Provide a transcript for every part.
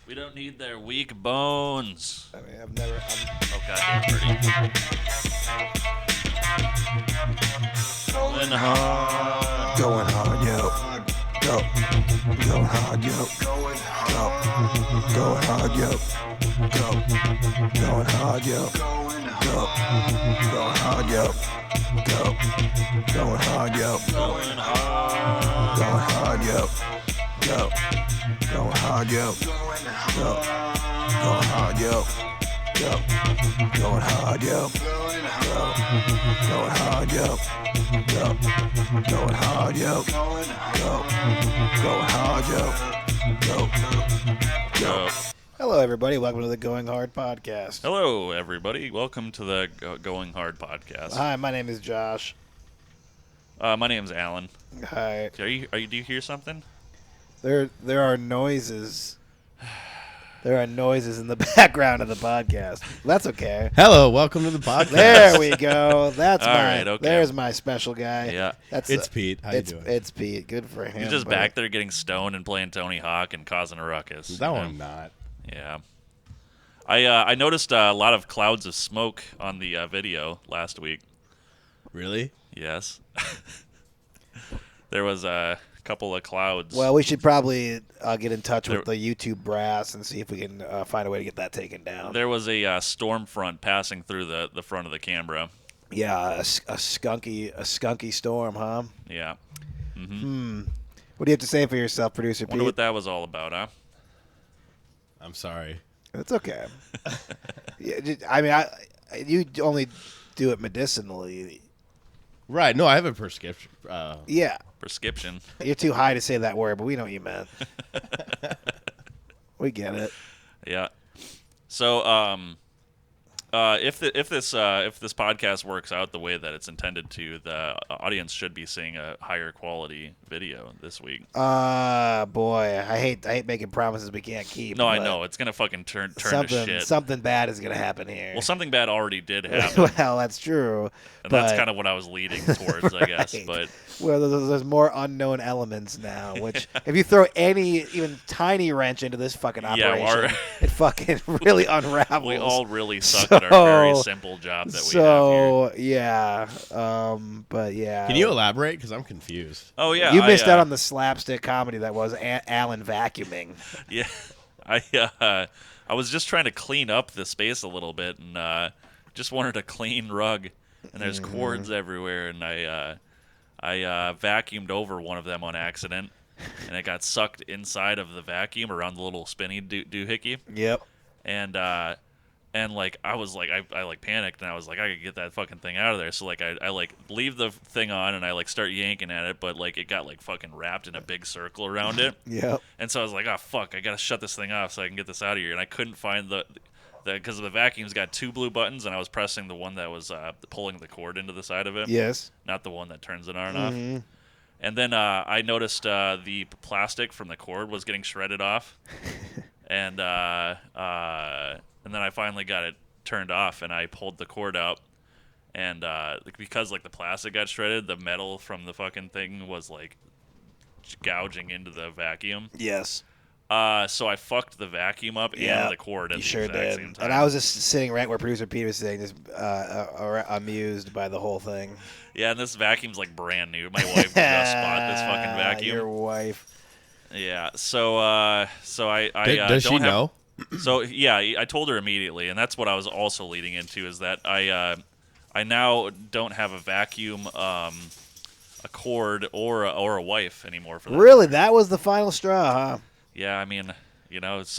We don't need their weak bones. I mean, I've never. Okay, pretty. Going hard. Going hard, yo. Go. Going hard, yo. Go. Going hard, yo. Go. Going hard, yo. Go. Going hard, yo. Go. Going hard, yo. Going hard. Going hard, yo. Go. Going hard, yo. Go. Going hard, yo. Go. Going hard, yo. Go. Going hard, yo. Go. Going hard, yo. Go. Going hard, yo. Go. Go. Hello, everybody. Welcome to the Going Hard podcast. Hello, everybody. Welcome to the Going Hard podcast. Hi, my name is Josh. My name's Alan. Hi. Do you hear something? There are noises. There are noises in the background of the podcast. That's okay. Hello, welcome to the podcast. There we go. That's All my. right, okay. There's my special guy. Yeah. That's It's Pete. How you doing? It's Pete. Good for him. He's just buddy. back there getting stoned and playing Tony Hawk and causing a ruckus. No, you know? I'm not. Yeah. I noticed a lot of clouds of smoke on the video last week. Really? Yes. There was a couple of clouds. Well, we should probably get in touch with There- the YouTube brass and see if we can find a way to get that taken down. There was a storm front passing through the front of the camera. Yeah, a skunky storm, huh? Yeah. What do you have to say for yourself, producer Wonder Pete? what that was all about, huh? I'm sorry. It's okay. I mean, you only do it medicinally. Right. No, I have a prescription. Yeah, Prescription. you're too high to say that word, but we know what you meant. We get it. Yeah. So, if this podcast works out the way that it's intended to, the audience should be seeing a higher quality video this week. Boy, I hate making promises we can't keep. No, I but know it's gonna fucking turn to shit. Something bad is gonna happen here. Well, something bad already did happen, Well, that's true. and that's kind of what I was leading towards, I guess. Right. But Well, there's more unknown elements now, which if you throw any even tiny wrench into this fucking operation, it fucking really unravels. we all really suck at our very So- simple job that we have here. So yeah, but yeah. Can you elaborate? Because I'm confused. Oh yeah, You missed out on the slapstick comedy that was Alan vacuuming. Yeah, I was just trying to clean up the space a little bit, and just wanted a clean rug. And there's cords everywhere, and I vacuumed over one of them on accident, and it got sucked inside of the vacuum around the little spinny doohickey. Yep. And like I was like I like panicked, and I was like, I could get that fucking thing out of there. So like I like leave the thing on, and I like start yanking at it, but like it got like fucking wrapped in a big circle around it. Yep. And so I was like, oh fuck, I gotta shut this thing off so I can get this out of here. And I couldn't find the because the vacuum's got two blue buttons, and I was pressing the one that was pulling the cord into the side of it, Yes. not the one that turns it on and off. And then I noticed the plastic from the cord was getting shredded off, and then I finally got it turned off, and I pulled the cord out, and because like the plastic got shredded, the metal from the fucking thing was like gouging into the vacuum. Yes. So I fucked the vacuum up and the cord at You the sure exact did. same time. And I was just sitting right where producer Peter was sitting, just amused by the whole thing. Yeah, and this vacuum's like brand new. My wife just bought this fucking vacuum. Your wife. Yeah. So I Does don't she have, know? So yeah, I told her immediately, and that's what I was also leading into is that I now don't have a vacuum, a cord, or a wife anymore for that. Really? That was the final straw, huh? Yeah, I mean, you know, it's,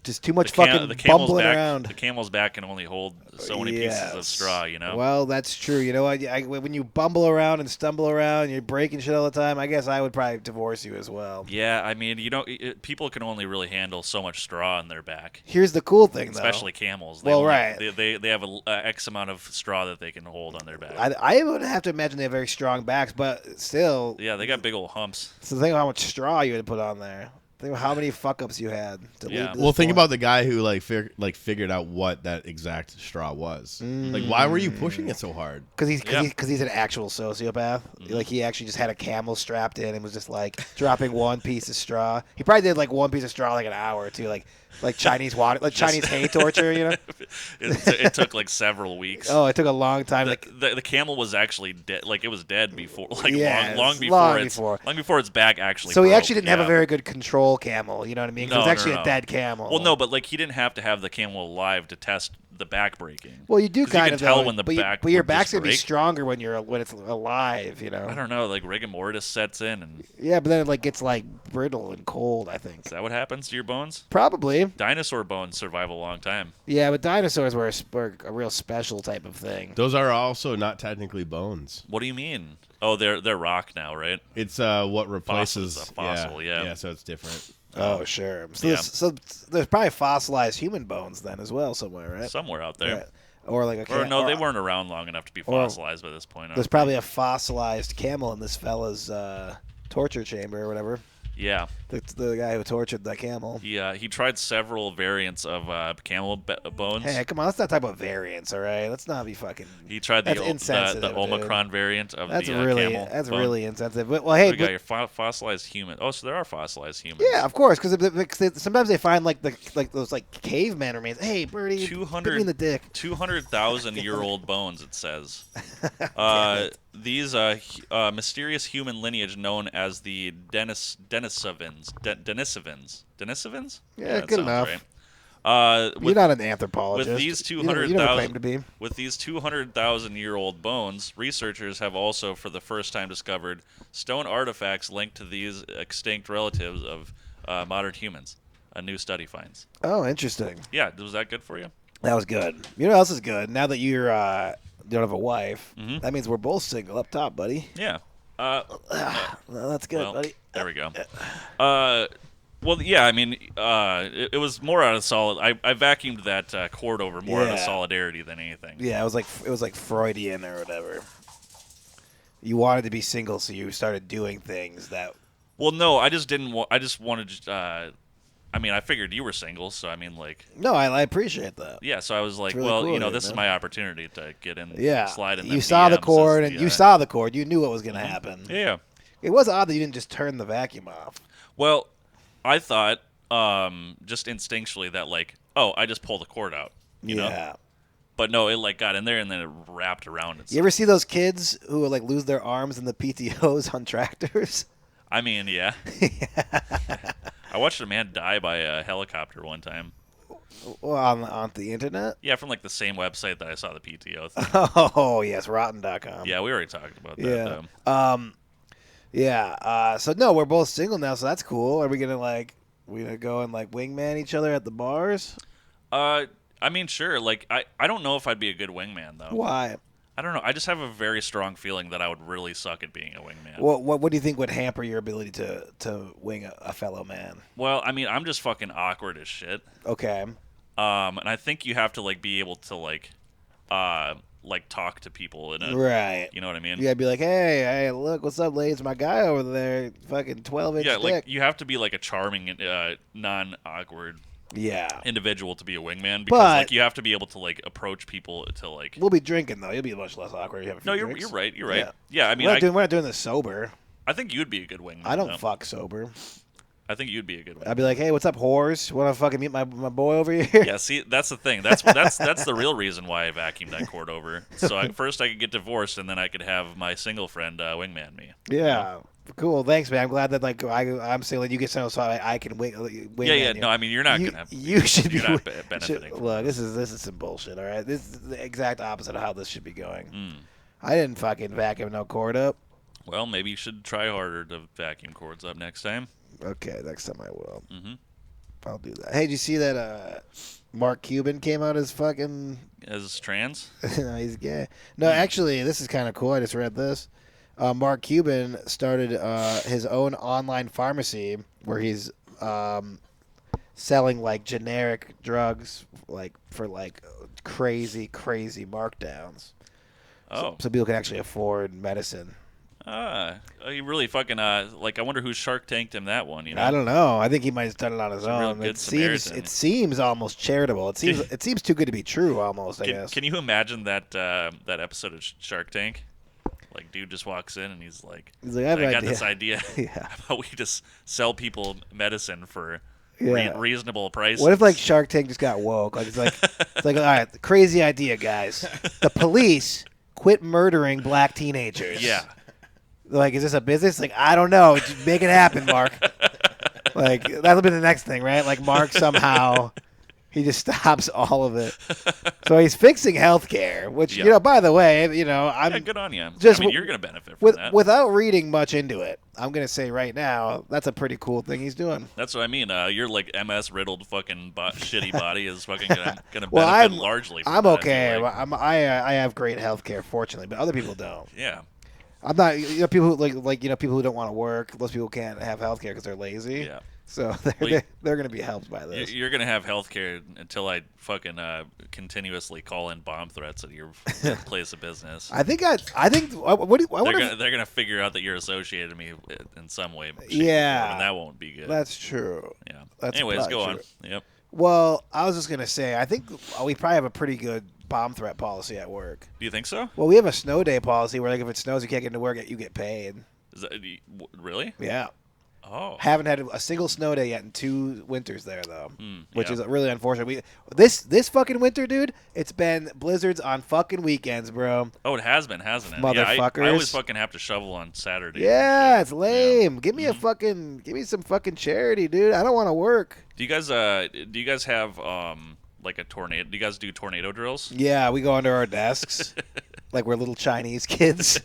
Just too much the fucking camel's bumbling back. around. The camel's back can only hold so many pieces of Yes. straw, you know. Well, that's true. You know what? When you bumble around and stumble around, and you're breaking shit all the time. I guess I would probably divorce you as well. Yeah, I mean, you know, people can only really handle so much straw on their back, Here's the cool thing, though. especially camels. Well, only, right. They have a X amount of straw that they can hold on their back. I would have to imagine they have very strong backs, but still, Yeah, they got big old humps. so think of how much straw you would put on there. Think of how many fuck ups you had to lead. Yeah. To this Well, think point. about the guy who figured out what that exact straw was. Like, why were you pushing it so hard? Because he's Yeah. he's an actual sociopath. Like he actually just had a camel strapped in and was just like dropping one piece of straw. He probably did like one piece of straw like an hour or two, like Chinese water, like Chinese hay torture. You know? It took like several weeks. Oh, it took a long time. Like The camel was actually dead. Like it was dead before. Like Yeah, long it's before long it's before. long before its back actually. so he broke. actually didn't have a Yeah. very good control camel. You know what I mean? 'Cause it was No, actually no. a dead camel. Well, no, but like he didn't have to have the camel alive to test the back breaking. Well, you do 'Cause kind you of can tell though, when the but, back. but your would just back's gonna be break. stronger when it's alive. You know? I don't know. Like rigor mortis sets in, and Yeah, but then it like gets like brittle and cold. I think is that what happens to your bones? probably. Dinosaur bones survive a long time. Yeah, but dinosaurs were a real special type of thing. Those are also not technically bones. What do you mean? Oh, they're rock now, right? It's what replaces A fossil, yeah. Yeah, so it's different. Oh, sure. So, Yeah. there's probably fossilized human bones then as well somewhere, right? Somewhere out there. Yeah. Or like a Or no, or- they weren't around long enough to be or- fossilized by this point. I There's don't probably a fossilized camel in this fella's torture chamber or whatever. think. Yeah. The guy who tortured the camel. He tried several variants of camel bones. Hey, come on, let's not talk about variants, all right? Let's not be fucking. He tried That's the insensitive, dude. Omicron variant of That's the really camel. that's bone. really insensitive. But well, hey, We got but- your fossilized human. Oh, so there are fossilized humans. yeah, of course, because sometimes they find like those like caveman remains. Hey, Birdie, hit 200 me in the dick. 200,000-year-old bones, it says. These mysterious human lineage known as the Denisovans. Denisovans? Yeah, that good sounds enough. right. You're With, not an anthropologist. with these You don't claim 200,000 to be. with these 200,000-year-old bones, researchers have also, for the first time, discovered stone artifacts linked to these extinct relatives of modern humans. A new study finds. Oh, interesting. Yeah, was that good for you? That was good. You know what else is good? Now that you don't have a wife, Mm-hmm. that means we're both single up top, buddy. Yeah. Well, that's good, Well, buddy. there we go. Well, yeah, I mean, it was more out of solid. I vacuumed that cord over more out of Yeah. solidarity than anything. Yeah, it was like Freudian or whatever. You wanted to be single, so you started doing things that. Well, no, I just didn't. I just wanted. I mean, I figured you were single, so I mean, like, No, I appreciate that. yeah. So I was like, really well, cool you know, of you, this is man. my opportunity to get in, Yeah, slide in. you them saw the DMs cord, as and the, you saw the cord. You knew what was going to happen. Yeah. It was odd that you didn't just turn the vacuum off. Well, I thought just instinctually that like, oh, I just pull the cord out. You know? Yeah. But no, it like got in there and then it wrapped around itself. You ever see those kids who like lose their arms in the PTOs on tractors? I mean, yeah. I watched a man die by a helicopter one time. Well, on the internet? Yeah, from like the same website that I saw the PTO thing. Oh, yes, rotten.com. Yeah, we already talked about that. Yeah. Though. Yeah. So no, we're both single now, so that's cool. Are we gonna go and like wingman each other at the bars? I mean, sure. Like, I don't know if I'd be a good wingman though. Why? I don't know. I just have a very strong feeling that I would really suck at being a wingman. What do you think would hamper your ability to wing a fellow man? Well, I mean, I'm just fucking awkward as shit. Okay. And I think you have to like be able to like talk to people in a, Right. you know what I mean? You gotta be like, hey, look, what's up, ladies? My guy over there, fucking 12-inch Yeah, dick. like you have to be like a charming, non-awkward Yeah. individual to be a wingman because But- like you have to be able to like approach people to like. We'll be drinking though. You'll be much less awkward. If you have a few No, you're drinks. right. You're right. Yeah. Yeah, I mean, We're not doing this sober. I think you'd be a good wingman. I don't though. fuck sober. I think you'd be a good wingman. I'd be like, hey, what's up, whores? Want to fucking meet my boy over here? Yeah, see, that's the thing. That's the real reason why I vacuumed that cord over. So first I could get divorced, and then I could have my single friend wingman me. Yeah. Cool. Thanks, man. I'm glad that like I'm saying that you get so I can wing. Yeah, yeah. you. No, I mean you're not You- gonna. you should be you're not should- benefiting. from Look, this. this is some bullshit. All right, this is the exact opposite of how this should be going. Mm. I didn't fucking vacuum no cord up. Well, maybe you should try harder to vacuum cords up next time. Okay, next time I will. Mhm. I'll do that. Hey, did you see that Mark Cuban came out as fucking? As trans? No, he's gay. No, actually, this is kind of cool. I just read this. Mark Cuban started his own online pharmacy where he's selling like generic drugs like for like crazy markdowns. Oh, So people can actually afford medicine. He really fucking like. I wonder who Shark Tanked him that one. You know. I don't know. I think he might have done it on his a real own. good It seems Samaritan. it seems almost charitable. It seems too good to be true. Almost, I guess. Can you imagine that that episode of Shark Tank? Like, dude just walks in and he's like, He's like, I have an got idea." this idea Yeah. how we just sell people medicine for Yeah. reasonable prices. What if like Shark Tank just got woke? Like it's like all right, crazy idea, guys. The police quit murdering black teenagers. Yeah. Like, is this a business? Like, I don't know. Just make it happen, Mark. Like that'll be the next thing, right? Like Mark somehow he just stops all of it. So he's fixing healthcare, which Yeah. by the way, I'm Yeah, good on you. just I mean, w- you're gonna benefit from that. without reading much into it. I'm gonna say right now that's a pretty cool thing he's doing. That's what I mean. Your like MS riddled fucking shitty body is fucking gonna Well, benefit largely. From I'm that, I okay. feel like. I have great healthcare, fortunately, but other people don't. Yeah. I'm not. People who people who don't want to work. Those people can't have healthcare because they're lazy. Yeah. So they're going to be helped by this. You're gonna have healthcare until I fucking continuously call in bomb threats at your place of business. I think. What do you, I wonder They're gonna figure out that you're associated with me in some way. shape, or Yeah. form, and that won't be good. that's true. yeah. that's Anyways, probably go on. true. Yep. Well, I was just going to say, I think we probably have a pretty good bomb threat policy at work. Do you think so? Well, we have a snow day policy where, like, if it snows, you can't get into work, you get paid. Is that really? Yeah. Oh. Haven't had a single snow day yet in 2 winters there though, which yeah. is really unfortunate. This fucking winter, dude, it's been blizzards on fucking weekends, bro. Oh, it has been, hasn't it? Motherfuckers. Yeah, I always fucking have to shovel on Saturday. Yeah, it's lame. Give me give me some fucking charity, dude. I don't want to work. Do you guys have like a tornado? Do you guys do tornado drills? Yeah, we go under our desks like we're little Chinese kids.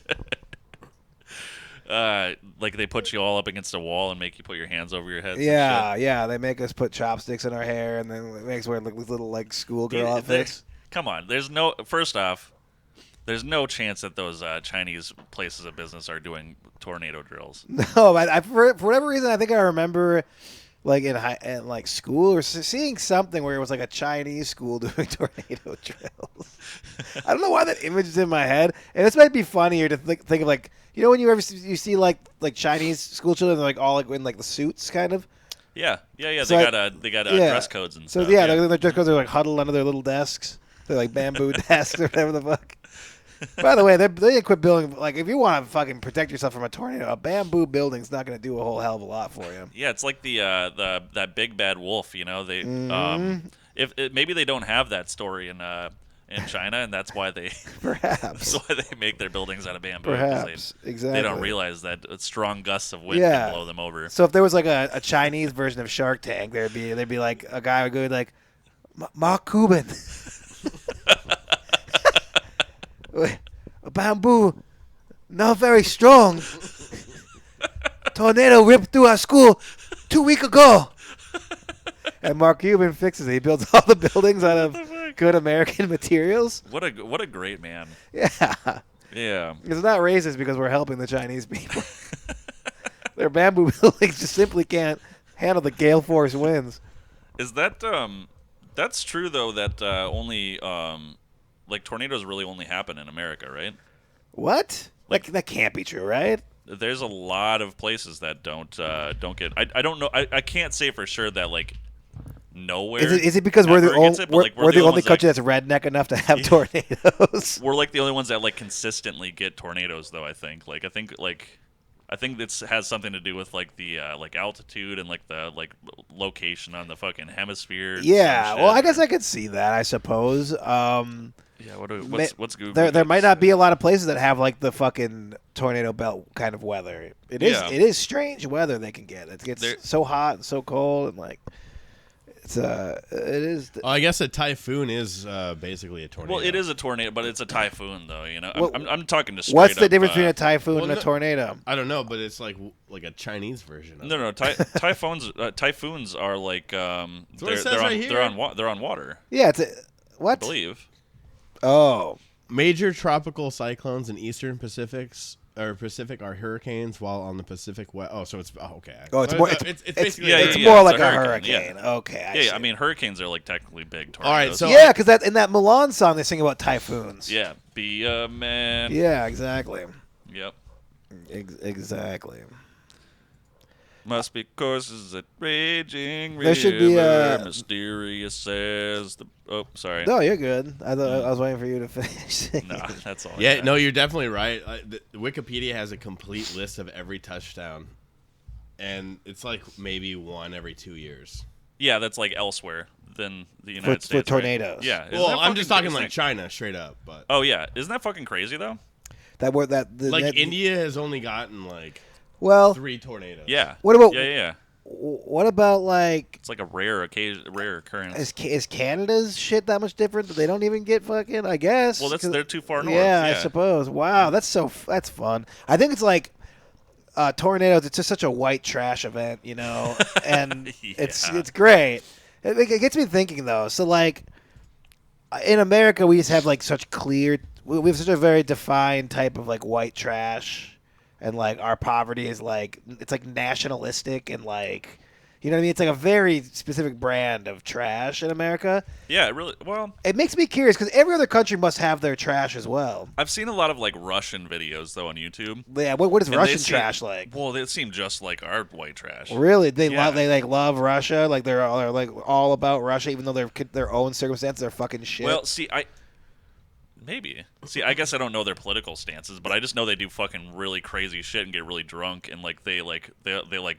Like they put you all up against a wall and make you put your hands over your head. Yeah. They make us put chopsticks in our hair, and then it makes us wear like little like schoolgirl outfits. Come on, first off, there's no chance that those Chinese places of business are doing tornado drills. No, for whatever reason, I think I remember, like in like school or seeing something where it was like a Chinese school doing tornado drills. I don't know why that image is in my head, and this might be funnier to think of like when you see like Chinese school children, they're like all like in like the suits kind of. Yeah. So They got dress codes and so stuff. yeah, their dress codes are like huddled under their little desks. They're like bamboo desks or whatever the fuck. By the way, they didn't quit building. Like, if you want to fucking protect yourself from a tornado, a bamboo building's not going to do a whole hell of a lot for you. Yeah, it's like the that big bad wolf. They Mm-hmm. maybe they don't have that story in China, and that's why they Perhaps. that's why they make their buildings out of bamboo. 'cause Perhaps. Exactly. They don't realize that strong gusts of wind Yeah. can blow them over. So if there was like a Chinese version of Shark Tank, there'd be like a guy would go like, Mark Cuban. A bamboo, not very strong. Tornado ripped through our school 2 weeks ago. And Mark Cuban fixes it. He builds all the buildings out of good American materials. What a great man. Yeah. Yeah. It's not racist because we're helping the Chinese people. Their bamboo buildings just simply can't handle the gale force winds. Is that that's true though that only like tornadoes really only happen in America, right? What? Like that can't be true, right? There's a lot of places that don't get. I don't know. I can't say for sure that like nowhere. Is it because we're the ever only gets it, but, like, we're the only ones country that's redneck enough to have tornadoes? We're like the only ones that like consistently get tornadoes, though. I think this has something to do with like the like altitude and like the like location on the fucking hemisphere. and Yeah, some well, shit. I guess I could see that. I suppose. Yeah. What's Google? There might not be a lot of places that have like the fucking tornado belt kind of weather. It is strange weather they can get. It gets so hot and so cold and like it is. I guess a typhoon is basically a tornado. Well, it is a tornado, but it's a typhoon, though. Well, I'm talking to straight What's the up, difference between a typhoon and a no- tornado? I don't know, but it's like a Chinese version. Of No, it. typhoons are like what it they're says on right here. they're on water. Yeah, I what? believe. Oh, Major tropical cyclones in eastern Pacific are hurricanes, while on the Pacific West. Oh, so it's okay. Oh, it's more. It's basically yeah, it's yeah, more it's like a a hurricane, hurricane. yeah. Okay. I mean hurricanes are like technically big tornadoes. All right, so- Yeah, because in that Milan song they sing about typhoons. yeah, be a man. Yeah, exactly. Yep. Exactly. Must be courses at raging river, There should be a- mysterious as the. Oh, sorry. No, you're good. I was waiting for you to finish. No, that's all. I Yeah, got. no, you're definitely right. Wikipedia has a complete list of every touchdown, and it's like maybe one every 2 years. Yeah, that's like elsewhere than the United For States. tornadoes. Right? Yeah. Isn't Well, that I'm just fucking talking crazy? like China, straight up. But Oh yeah, isn't that fucking crazy though? India has only gotten like Well, 3 tornadoes. Yeah. What about- Yeah. what about like? It's like a rare occurrence. Is Canada's shit that much different that they don't even get fucking? I guess. Well, 'Cause- they're too far north. Yeah, I suppose. Wow, that's fun. I think it's like tornadoes. It's just such a white trash event, you know, and Yeah. it's great. It gets me thinking though. So like in America, we just have like such clear. We have such a very defined type of like white trash, and like our poverty is like it's like nationalistic and like. You know what I mean? It's like a very specific brand of trash in America. Yeah, it really. Well, It makes me curious because every other country must have their trash as well. I've seen a lot of like Russian videos though on YouTube. Yeah, what is And Russian they seem- trash like? Well, they seem just like our white trash. Really, they Yeah. love Russia. Like they're like all about Russia, even though their own circumstances are fucking shit. Well, see, I guess I don't know their political stances, but I just know they do fucking really crazy shit and get really drunk and like they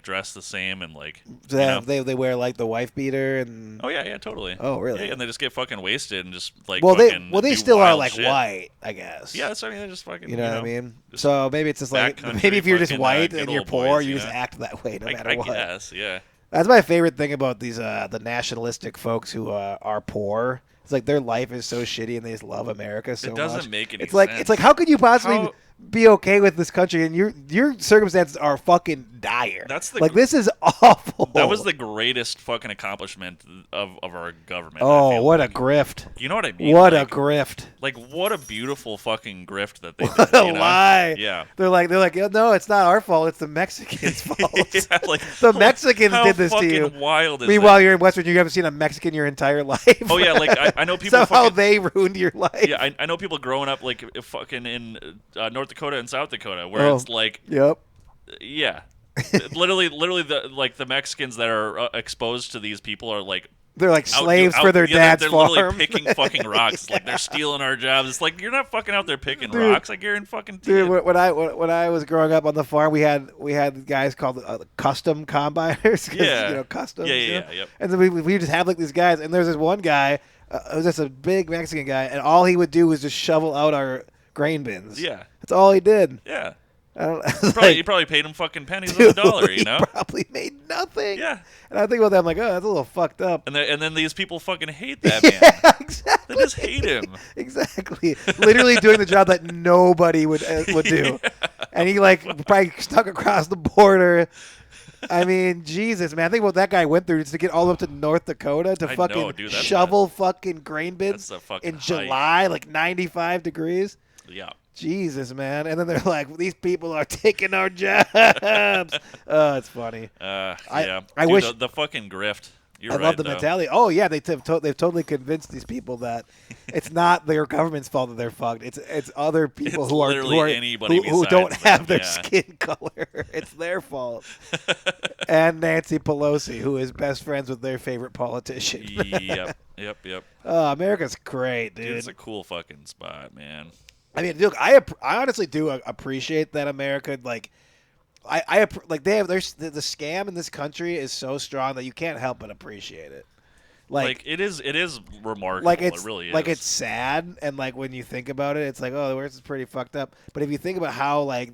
dress the same and like. So they wear like the wife beater and. Oh yeah, totally. Oh, really? Yeah, and they just get fucking wasted and just like. Well, fucking they do still are wild like shit. white, I guess. Yeah, that's what I mean. They're just fucking. You know what I mean? just So maybe it's just like backcountry maybe if you're just fucking, white good and you're old poor, boys, you you just know? act that way no matter I what. guess, yeah. That's my favorite thing about these the nationalistic folks who are poor. It's like their life is so shitty and they just love America so much. It doesn't make any It's like sense. it's like how could you possibly How- be okay with this country and your circumstances are fucking dire. That's the like this is awful. That was the greatest fucking accomplishment of our government. I Oh, feel what like. a grift! You know what I mean? What like, a grift! Like what a beautiful fucking grift that they What did. a you know? lie! Yeah. They're like no, it's not our fault. It's the Mexicans' fault. Yeah, like, The Mexicans how did this to fucking you. Wild is Meanwhile, that? you're in West Virginia. You haven't seen a Mexican your entire life. Oh yeah, like I know people. Somehow fucking, they ruined your life. yeah, I know people growing up like fucking in North Dakota and South Dakota, where it's like, Yep. yeah, literally the Mexicans that are exposed to these people are like. They're like slaves for their yeah, dad's they're farm. literally picking fucking rocks. Like they're stealing our jobs. It's like you're not fucking out there picking Dude. rocks. Like you're in fucking. Dude, when I was growing up on the farm, we had guys called custom combiners. 'Cause, Yeah. you know, customs. Yeah, you know? yeah, yep. And then we just have like these guys, and there's this one guy, it was just a big Mexican guy, and all he would do was just shovel out our grain bins. Yeah. That's all he did. Yeah. I don't. You probably paid him fucking pennies on dude, the dollar, you he know? probably made nothing. Yeah. And I think about that, I'm like, oh, that's a little fucked up. And then these people fucking hate that man. Yeah, exactly. They just hate him. Exactly. Literally doing the job that nobody would do. And he like probably stuck across the border. I mean, Jesus, man. I think what that guy went through just to get all the way up to North Dakota to I fucking know, dude, that's shovel fucking grain bins That's a fucking in hike. July, like 95 degrees. Yeah. Jesus, man. And then they're like, these people are taking our jobs. Oh, it's funny. Yeah. I Dude, wish- the fucking grift. You're I right, love the though. mentality. Oh yeah, they've totally convinced these people that it's not their government's fault that they're fucked. It's other people It's who are literally anybody who don't besides have them, their yeah. skin color. It's their fault. And Nancy Pelosi, who is best friends with their favorite politician. Yep. Oh, America's great, Dude, dude. it's a cool fucking spot, man. I mean, look, I honestly do appreciate that America like. Like they have the scam in this country is so strong that you can't help but appreciate it. Like it is remarkable. Like it's it really is. like it's sad, and like when you think about it, it's like, oh, the worst is pretty fucked up. But if you think about how like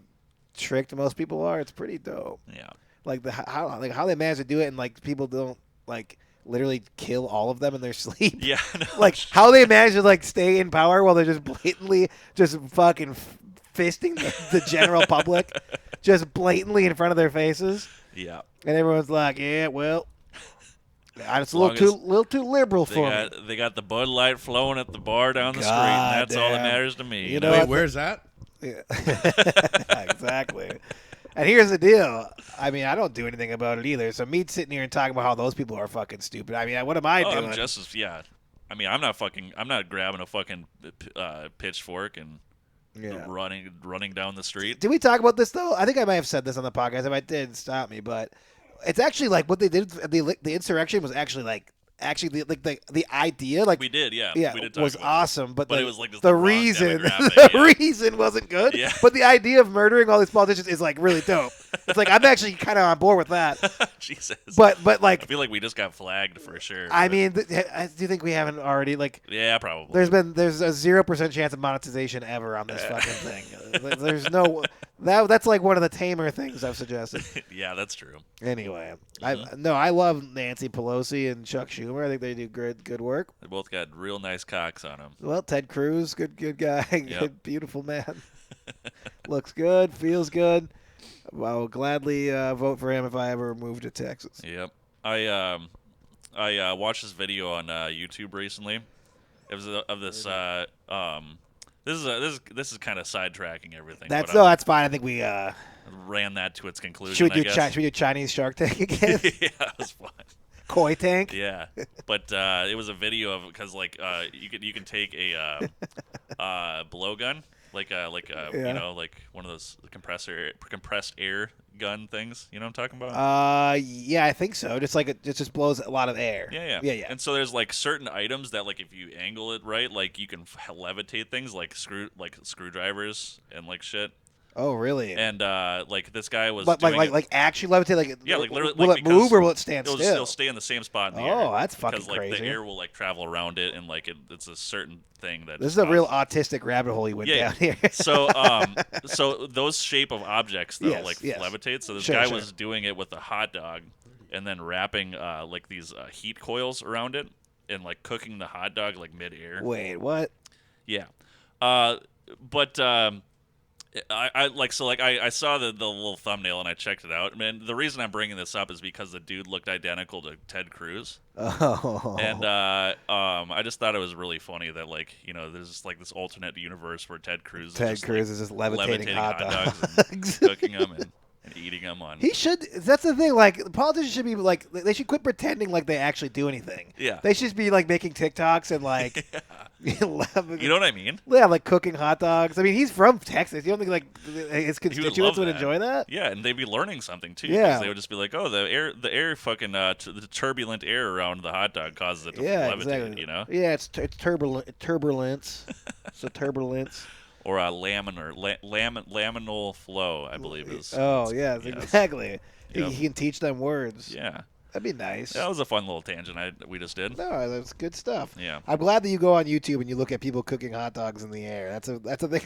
tricked most people are, it's pretty dope. Yeah. Like how they manage to do it, and like people don't like literally kill all of them in their sleep. Yeah. No, Like how they manage to like stay in power while they're just blatantly just fucking fisting the general public, just blatantly in front of their faces, yeah. and everyone's like, yeah, well. It's a long little too liberal for me. They got the Bud Light flowing at the bar down the street, God and that's all that damn. matters to me. You know Wait, what? where's that? Yeah. Exactly. And here's the deal. I mean, I don't do anything about it either. So me sitting here and talking about how those people are fucking stupid. I mean, what am I doing? I'm just as I mean, I'm not grabbing a fucking pitchfork and Yeah. running down the street. Did we talk about this though? I think I might have said this on the podcast. If I did, stop me. But it's actually like what they did. The insurrection was actually the idea. Like We did, yeah. yeah, we did talk was about awesome. But it was like just the wrong reason, demographic, the reason wasn't good. Yeah. But the idea of murdering all these politicians is like really dope. It's like I'm actually kind of on board with that. Jesus. But I like feel like we just got flagged for sure. I but- mean, do you think we haven't already like? yeah, probably. There's a 0% chance of monetization ever on this fucking thing. There's no that's like one of the tamer things I've suggested. yeah, that's true. Anyway, I love Nancy Pelosi and Chuck Schumer. I think they do good work. They both got real nice cocks on them. Well, Ted Cruz, good guy, Yep. good, beautiful man, looks good, feels good. I will gladly vote for him if I ever move to Texas. Yep. I watched this video on YouTube recently. It was of this. This is kind of sidetracking everything. That's but that's fine. I think we ran that to its conclusion. should we I do guess. should we do Chinese Shark Tank again? yeah, it was fun. Koi Tank. Yeah, but it was a video of because like you can take a blowgun like Yeah. you know like one of those compressed air gun things. You know what I'm talking about? Yeah, I think so. Just like it just blows a lot of air. Yeah. And so there's like certain items that like if you angle it right, like you can levitate things like screwdrivers and like shit. Oh, really? And like this guy was But doing like actually levitate? Like yeah, like literally. will like, it move because or will it stand it'll still? stay in the same spot in the air. Oh, that's fucking because, like, crazy. the air will like travel around it, and like it's a certain thing that. This is a real autistic rabbit hole you went down here. so so those shape of objects though Yes, like yes. levitate. So this Sure, guy sure. was doing it with a hot dog, and then wrapping like these heat coils around it, and like cooking the hot dog like midair. Wait, what? Yeah, but I like so like I saw the little thumbnail and I checked it out. Man, the reason I'm bringing this up is because the dude looked identical to Ted Cruz, Oh. and I just thought it was really funny that like you know there's just like this alternate universe where Ted Cruz is just levitating hot dogs dogs. and cooking them and eating them on. He should. That's the thing. Like politicians should be like they should quit pretending like they actually do anything. Yeah. They should be like making TikToks and like. You know what I mean? Yeah, like cooking hot dogs. I mean, he's from Texas. You don't think like his constituents love would that. enjoy that? Yeah, and they'd be learning something too. 'Cause Yeah. they would just be like, "Oh, the air, fucking, the turbulent air around the hot dog causes it to Yeah, levitate." exactly. You know, Yeah, it's turbulence. It's a turbulence. or a laminal flow, I believe is. Oh yes, exactly. Yep. He can teach them words. Yeah, That'd be nice. that was a fun little tangent we just did. No, that's good stuff. Yeah. I'm glad that you go on YouTube and you look at people cooking hot dogs in the air. That's a thing.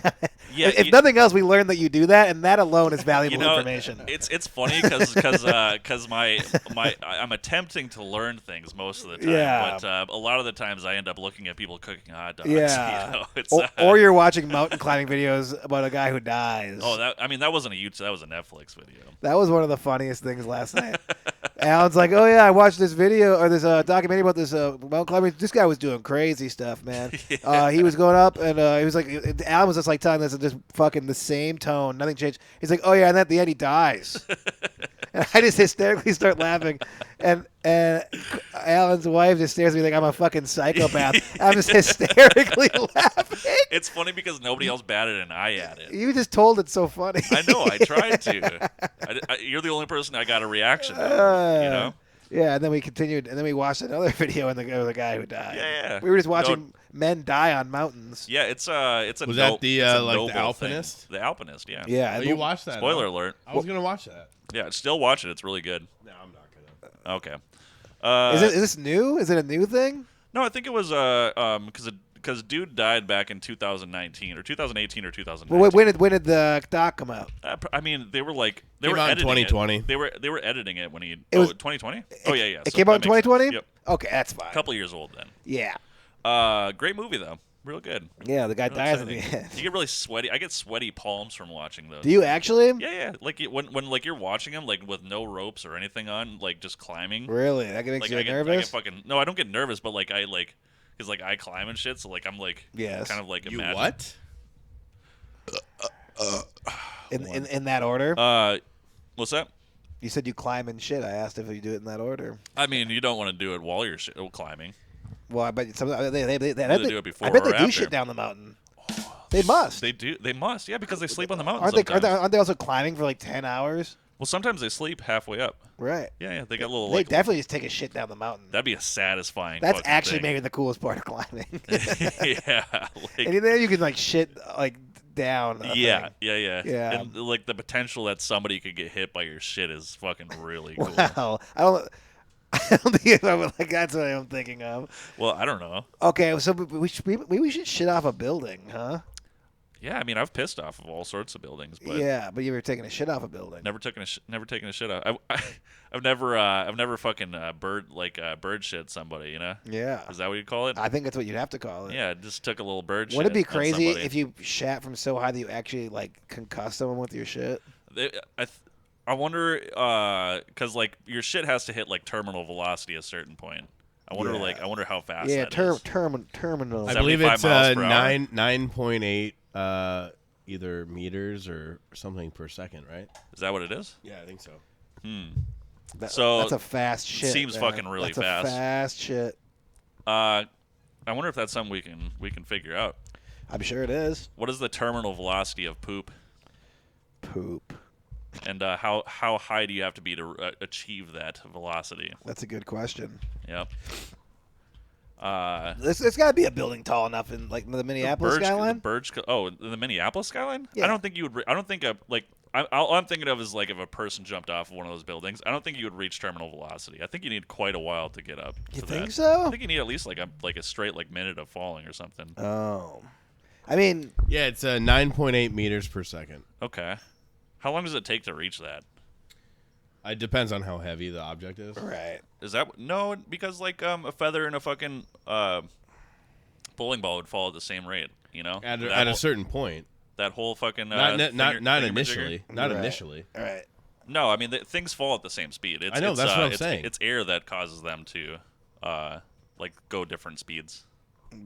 Yeah, if nothing else, we learned that you do that, and that alone is valuable You know, information. it's funny because I'm attempting to learn things most of the time, Yeah. but a lot of the times I end up looking at people cooking hot dogs. Yeah. You know? It's, or you're watching mountain climbing videos about a guy who dies. oh, that wasn't a YouTube, that was a Netflix video. That was one of the funniest things last night. Alan's like, "Oh yeah, I watched this video or this documentary about this mountain climbing. This guy was doing crazy stuff, man. He was going up, and he was like, Alan was just like telling us in just fucking the same tone, nothing changed. He's like, "Oh yeah, and at the end he dies." And I just hysterically start laughing, and Alan's wife just stares at me like I'm a fucking psychopath. I'm just hysterically laughing. It's funny because nobody else batted an eye at it. You just told it so funny. I know. I tried to. You're the only person I got a reaction to. You know? Yeah, and then we continued, and then we watched another video and the guy who died. Yeah. We were just watching men die on mountains. Yeah, it's a. Was that the, it's a like, the noble Alpinist? thing. The Alpinist, yeah. Yeah, Oh, you watched that? Spoiler huh? alert. I was gonna watch that. Yeah, still watch it. It's really good. No, I'm not gonna. Okay. Is this new? Is it a new thing? No, I think it was because dude died back in 2019 or 2018 or 2019. Well, when did the doc come out? I mean, they were like they Came were out in editing 2020. it. They were editing it when he. It was 2020. Oh yeah. It So came out in that makes 2020. sense. Yep. Okay, that's fine. A couple years old then. Yeah. Great movie though. Real good. Yeah, the guy Real dies at exciting. the end. You get really sweaty. I get sweaty palms from watching those. Do you actually? Yeah. Like when like you're watching them like with no ropes or anything on, like just climbing. Really? That makes Like you I get nervous? fucking no. I don't get nervous, but like I like because like I climb and shit. So like I'm like Yes. kind of like You imagine. what? in that order? What's that? You said you climb and shit. I asked if you do it in that order. I mean, you don't want to do it while you're climbing. Well, I bet some they Either do it before I bet or they do after. shit down the mountain. They must. They do. They must. Yeah, because they sleep on the mountain. Aren't they also climbing for like 10 hours? Well, sometimes they sleep halfway up. Right. Yeah. They got little. They Like, definitely just take a shit down the mountain. that'd be a satisfying. That's fucking actually thing. maybe the coolest part of climbing. Yeah. Like, And then you can like shit like down. yeah. Yeah. And like the potential that somebody could get hit by your shit is fucking really cool. Wow. I don't think like that's what I'm thinking of. Well, I don't know. Okay, so we should shit off a building, huh? Yeah, I mean, I've pissed off of all sorts of buildings, but Yeah, but you were taking a shit off a building. never taken a shit off. I've never fucking bird shit somebody. You know? Yeah. Is that what you call it? I think that's what you'd have to call it. Yeah, just took a little bird shit. Wouldn't it be on crazy somebody. if you shat from so high that you actually like concuss someone with your shit? I wonder, because like your shit has to hit like terminal velocity at a certain point. I wonder, Yeah. I wonder how fast. Yeah, that is. terminal. I believe 75 it's miles per hour? 9.8 either meters or something per second, right? Is that what it is? Yeah, I think so. So that's a fast shit. seems man. fucking really that's fast. A fast shit. I wonder if that's something we can figure out. I'm sure it is. What is the terminal velocity of poop, Poop. and how high do you have to be to achieve that velocity? That's a good question. Yep. It's got to be a building tall enough in like the Minneapolis skyline. The Minneapolis skyline. Yeah. I don't think you would. I don't think all I'm thinking of is like if a person jumped off of one of those buildings. I don't think you would reach terminal velocity. I think you need quite a while to get up. You to think that. so? I think you need at least like a straight like minute of falling or something. Oh, I mean, Yeah, it's 9.8 meters per second. Okay. How long does it take to reach that? It depends on how heavy the object is. right. Is that no? Because like a feather and a fucking bowling ball would fall at the same rate. You know, At That a whole- certain point. that whole fucking Not thingamajigger? initially. Not Right. initially. All right. No, I mean things fall at the same speed. It's, I know, it's, that's what I'm it's, saying. It's air that causes them to like go different speeds.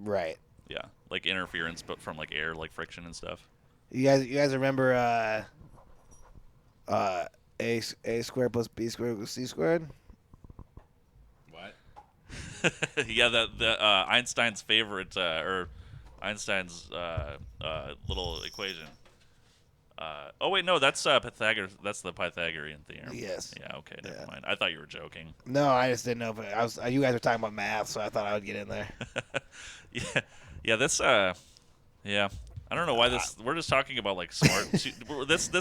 Right. Yeah, like interference, but from like air, like friction and stuff. You guys remember a squared plus b squared equals c squared? What? Yeah, the Einstein's favorite or Einstein's little equation. Oh wait, no, that's Pythagoras. That's the Pythagorean theorem. Yes. Yeah. Okay. Never Yeah. mind. I thought you were joking. No, I just didn't know if I was. You guys were talking about math, so I thought I would get in there. Yeah. Yeah. This. Yeah. I don't know why this. We're just talking about like smart. This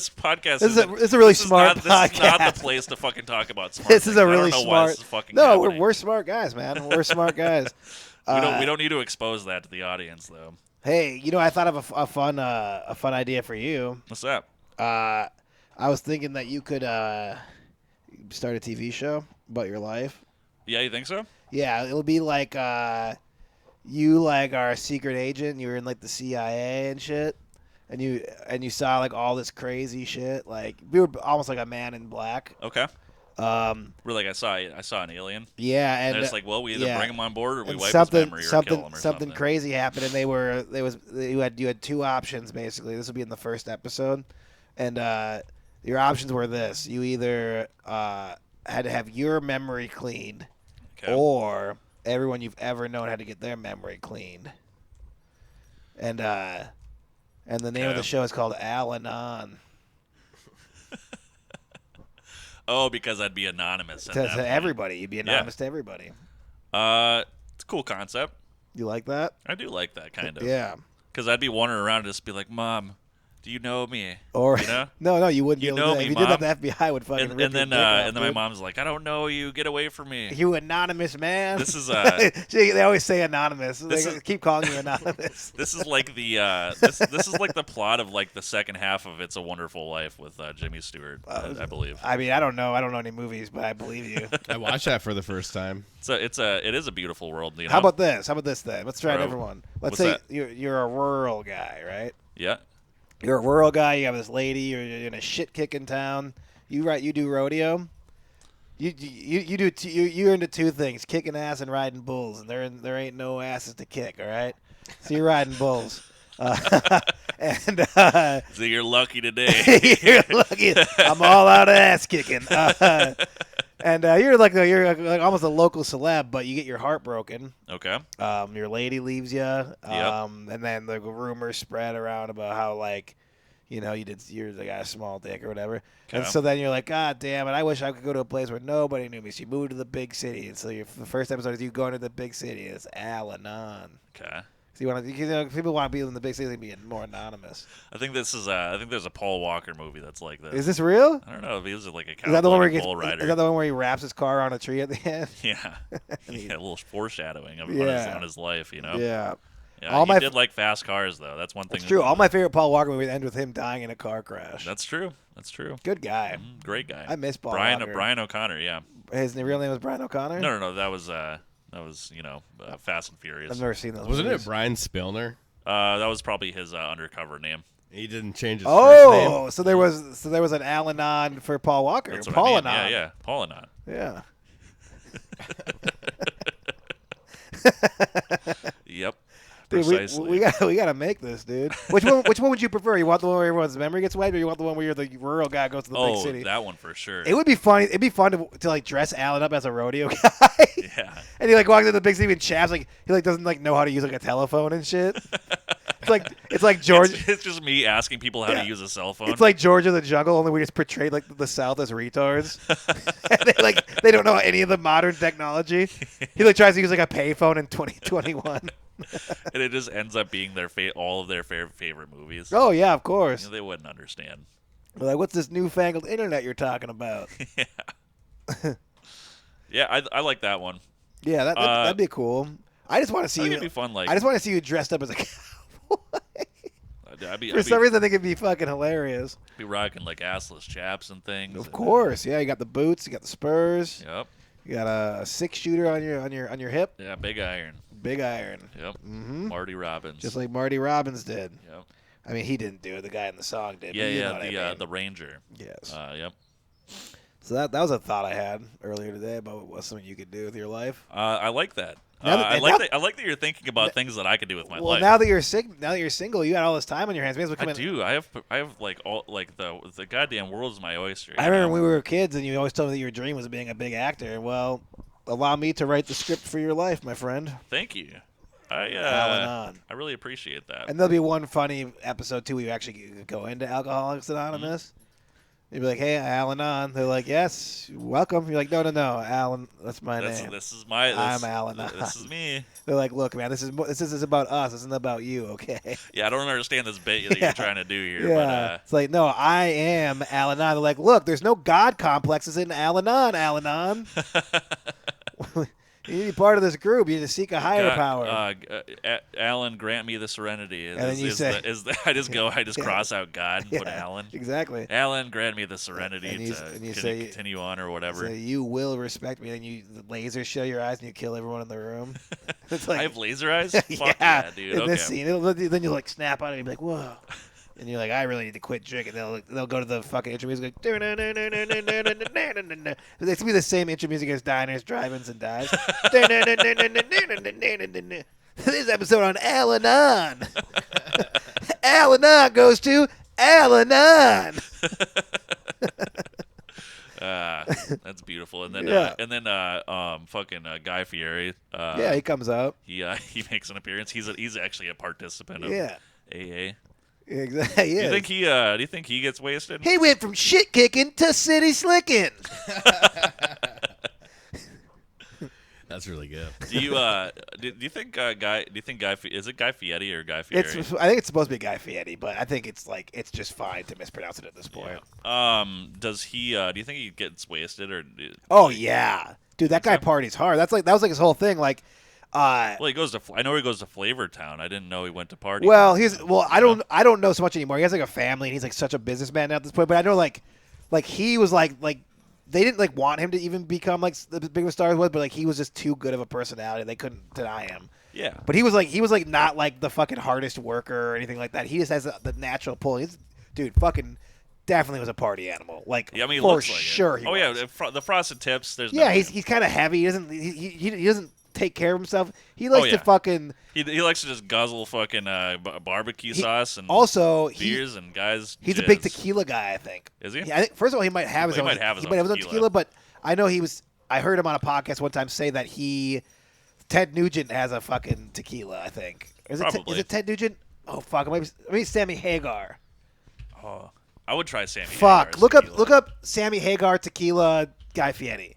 podcast. It's a really smart This is not podcast. the place to fucking talk about smart. This is things. a I really don't know why smart. this is fucking No, happening. we're smart guys, man. We're smart guys. We don't need to expose that to the audience though. Hey, I thought of a fun idea for you. What's that? I was thinking that you could start a TV show about your life. Yeah, you think so? Yeah, it'll be like you like are a secret agent. You were in like the CIA and shit, and you saw like all this crazy shit. Like we were almost like a Man in Black. Okay. Um, We're like I saw an alien. yeah, And and it's like, well, we either yeah. bring him on board or we and wipe his something memory or something kill him or something crazy happened, and you had two options basically. This would be in the first episode, and your options were this: you either had to have your memory cleaned, Okay. or everyone you've ever known had to get their memory cleaned. And the name of the Okay. show is called Anon. Oh, because I'd be anonymous. At To that point. everybody, you'd be anonymous to everybody. It's a cool concept. You like that? I do like that kind of. Yeah. Because I'd be wandering around and just be like, Mom, do you know me? Or You know? no, you wouldn't You be able know to do that. me, If you did Mom. that, the FBI would fucking And rip then your dick off, and then my dude. mom's like, I don't know you. Get away from me. You anonymous man. This is See, they always say anonymous. This They is- keep calling you anonymous. This is like the this is like the plot of like the second half of It's a Wonderful Life with Jimmy Stewart, I believe. I mean, I don't know any movies, but I believe you. I watched that for the first time. It is a beautiful world. You know? How about this? How about this then? Let's try it, Bro, everyone. Let's what's say that? you're a rural guy, right? Yeah. You're a rural guy. You have this lady. You're in a shit kicking town. You do rodeo. You're into two things: kicking ass and riding bulls. And there ain't no asses to kick. All right. So you're riding bulls. And So you're lucky today. you're lucky. I'm all out of ass kicking. And you're like almost a local celeb, but you get your heart broken. Okay. Your lady leaves you. And then the rumors spread around about how like, you're the guy a small dick or whatever. Okay. And so then you're like, God damn it, I wish I could go to a place where nobody knew me. So you moved to the big city. And so the first episode is you going to the big city. It's Anon. Okay. So people want to be in the big city and be more anonymous. I think there's a Paul Walker movie that's like this. Is this real? I don't know. If he was like a Is that the one where bull rider. is that the one where he wraps his car on a tree at the end? Yeah. Yeah, a little foreshadowing of Yeah. on his life, Yeah. Yeah, he did like fast cars, though. That's one thing. That's true. All my favorite Paul Walker movies end with him dying in a car crash. That's true. Good guy. Great guy. I miss Paul Walker. Brian O'Connor, yeah. His real name was Brian O'Connor? No. That was Fast and Furious. I've never seen those Wasn't movies. it Brian Spillner? That was probably his undercover name. He didn't change his first name. Oh, so there was an Al-Anon for Paul Walker. That's what Paul I mean. Anon. Yeah, Paul Anon. Yeah. Yep. Dude, Precisely. we gotta make this, dude. Which one would you prefer? You want the one where everyone's memory gets wiped, or you want the one where you're the rural guy who goes to the big city? That one for sure. It would be funny. It'd be fun to like dress Alan up as a rodeo guy. Yeah. And he like walks into the big city and chaps like he like doesn't like know how to use like a telephone and shit. It's like George. It's just me asking people how to use a cell phone. It's like George of the Jungle, only we just portrayed like the South as retards. And they don't know any of the modern technology. He like tries to use like a payphone in 2021. And it just ends up being all of their favorite movies. Oh yeah, of course. They wouldn't understand. They're like, what's this newfangled internet you're talking about? Yeah, I like that one. Yeah, that'd be cool. I just want to see I think you. it'd be fun. Like I just want to see you dressed up as a cowboy. For some I'd reason, I think it'd be fucking hilarious. be rocking like assless chaps and things. Of course, yeah. You got the boots, you got the spurs, Yep. you got a 6-shooter on your hip, Yeah, big iron. big iron. Yep. Mm-hmm. Marty Robbins. Just like Marty Robbins did. Yep. I mean, he didn't do it. The guy in the song did. Yeah, but you know what I mean. the Ranger. Yes. Yep. So that was a thought I had earlier today about what's something you could do with your life. I like that. Now that- I now- like that you're thinking about things that I could do with my Well, life. now that you're single, you got all this time on your hands. Maybe I do. I have like all like the goddamn world's my oyster. I remember when we were kids, and you always told me that your dream was being a big actor. Well, allow me to write the script for your life, my friend. Thank you. Al-Anon. I really appreciate that. And there'll be one funny episode too where you actually go into Alcoholics Anonymous. You'd be like, "Hey, Al-Anon." They're like, "Yes, welcome." You're like, "No, Alan. That's my name. I'm Al-Anon." This is me. They're like, "Look, man, this is about us. This isn't about you, okay?" Yeah, I don't understand this bit that you're trying to do here. Yeah, it's like, no, I am Al-Anon. They're like, "Look, there's no God complexes in Al-Anon, Al-Anon. You need to be part of this group. You need to seek a higher power." Alan, grant me the serenity. And then you say- I just cross out God and put Alan. Exactly. Alan, grant me the serenity And you to say- continue on or whatever. So you will respect me, and the lasers show your eyes, and you kill everyone in the room. It's like, I have laser eyes? Fuck yeah, dude. In Okay. this scene, then you like snap out, and you be like, "Whoa." And you're like, I really need to quit drinking. They'll go to the fucking intro music like, it's gonna be the same intro music as diners, drive-ins, and dives. This episode on Al-Anon. Al-Anon goes to Al-Anon. That's beautiful. And then fucking Guy Fieri. Yeah, he comes out. He makes an appearance. He's actually a participant of AA. Exactly. Do you think he gets wasted? He went from shit kicking to city slicking. That's really good. Do you think Guy? Do you think Guy? Is it Guy Fieri or Guy Fieri? I think it's supposed to be Guy Fieri, but I think it's just fine to mispronounce it at this point. Yeah. Does he? Do you think he gets wasted or? Oh yeah, dude, that guy parties hard. That was like his whole thing. Like, well, he goes to. I know he goes to Flavor Town. I didn't know he went to party. Well, I don't know so much anymore. He has like a family, and he's like such a businessman now at this point. But I know like he was like they didn't like want him to even become like the biggest star he was, but like he was just too good of a personality. They couldn't deny him. Yeah. But he was like not like the fucking hardest worker or anything like that. He just has the natural pull. Dude, fucking definitely was a party animal. Like, yeah, I mean, he for looks like sure. it. He Oh was. yeah, the frosted tips. There's yeah. no, He's kind of heavy. He doesn't take care of himself. He likes to fucking. He likes to just guzzle fucking barbecue sauce and also beers and guys. He's jizz. a big tequila guy. I think. Is he? Yeah, I think first of all he might have his own. He might have his own tequila, but I know he was. I heard him on a podcast one time say that Ted Nugent has a fucking tequila. I think is Probably. it Ted Nugent? Oh fuck, maybe Sammy Hagar. Oh, I would try Sammy. Fuck, Hagar's look tequila. up Sammy Hagar tequila Guy Fieri.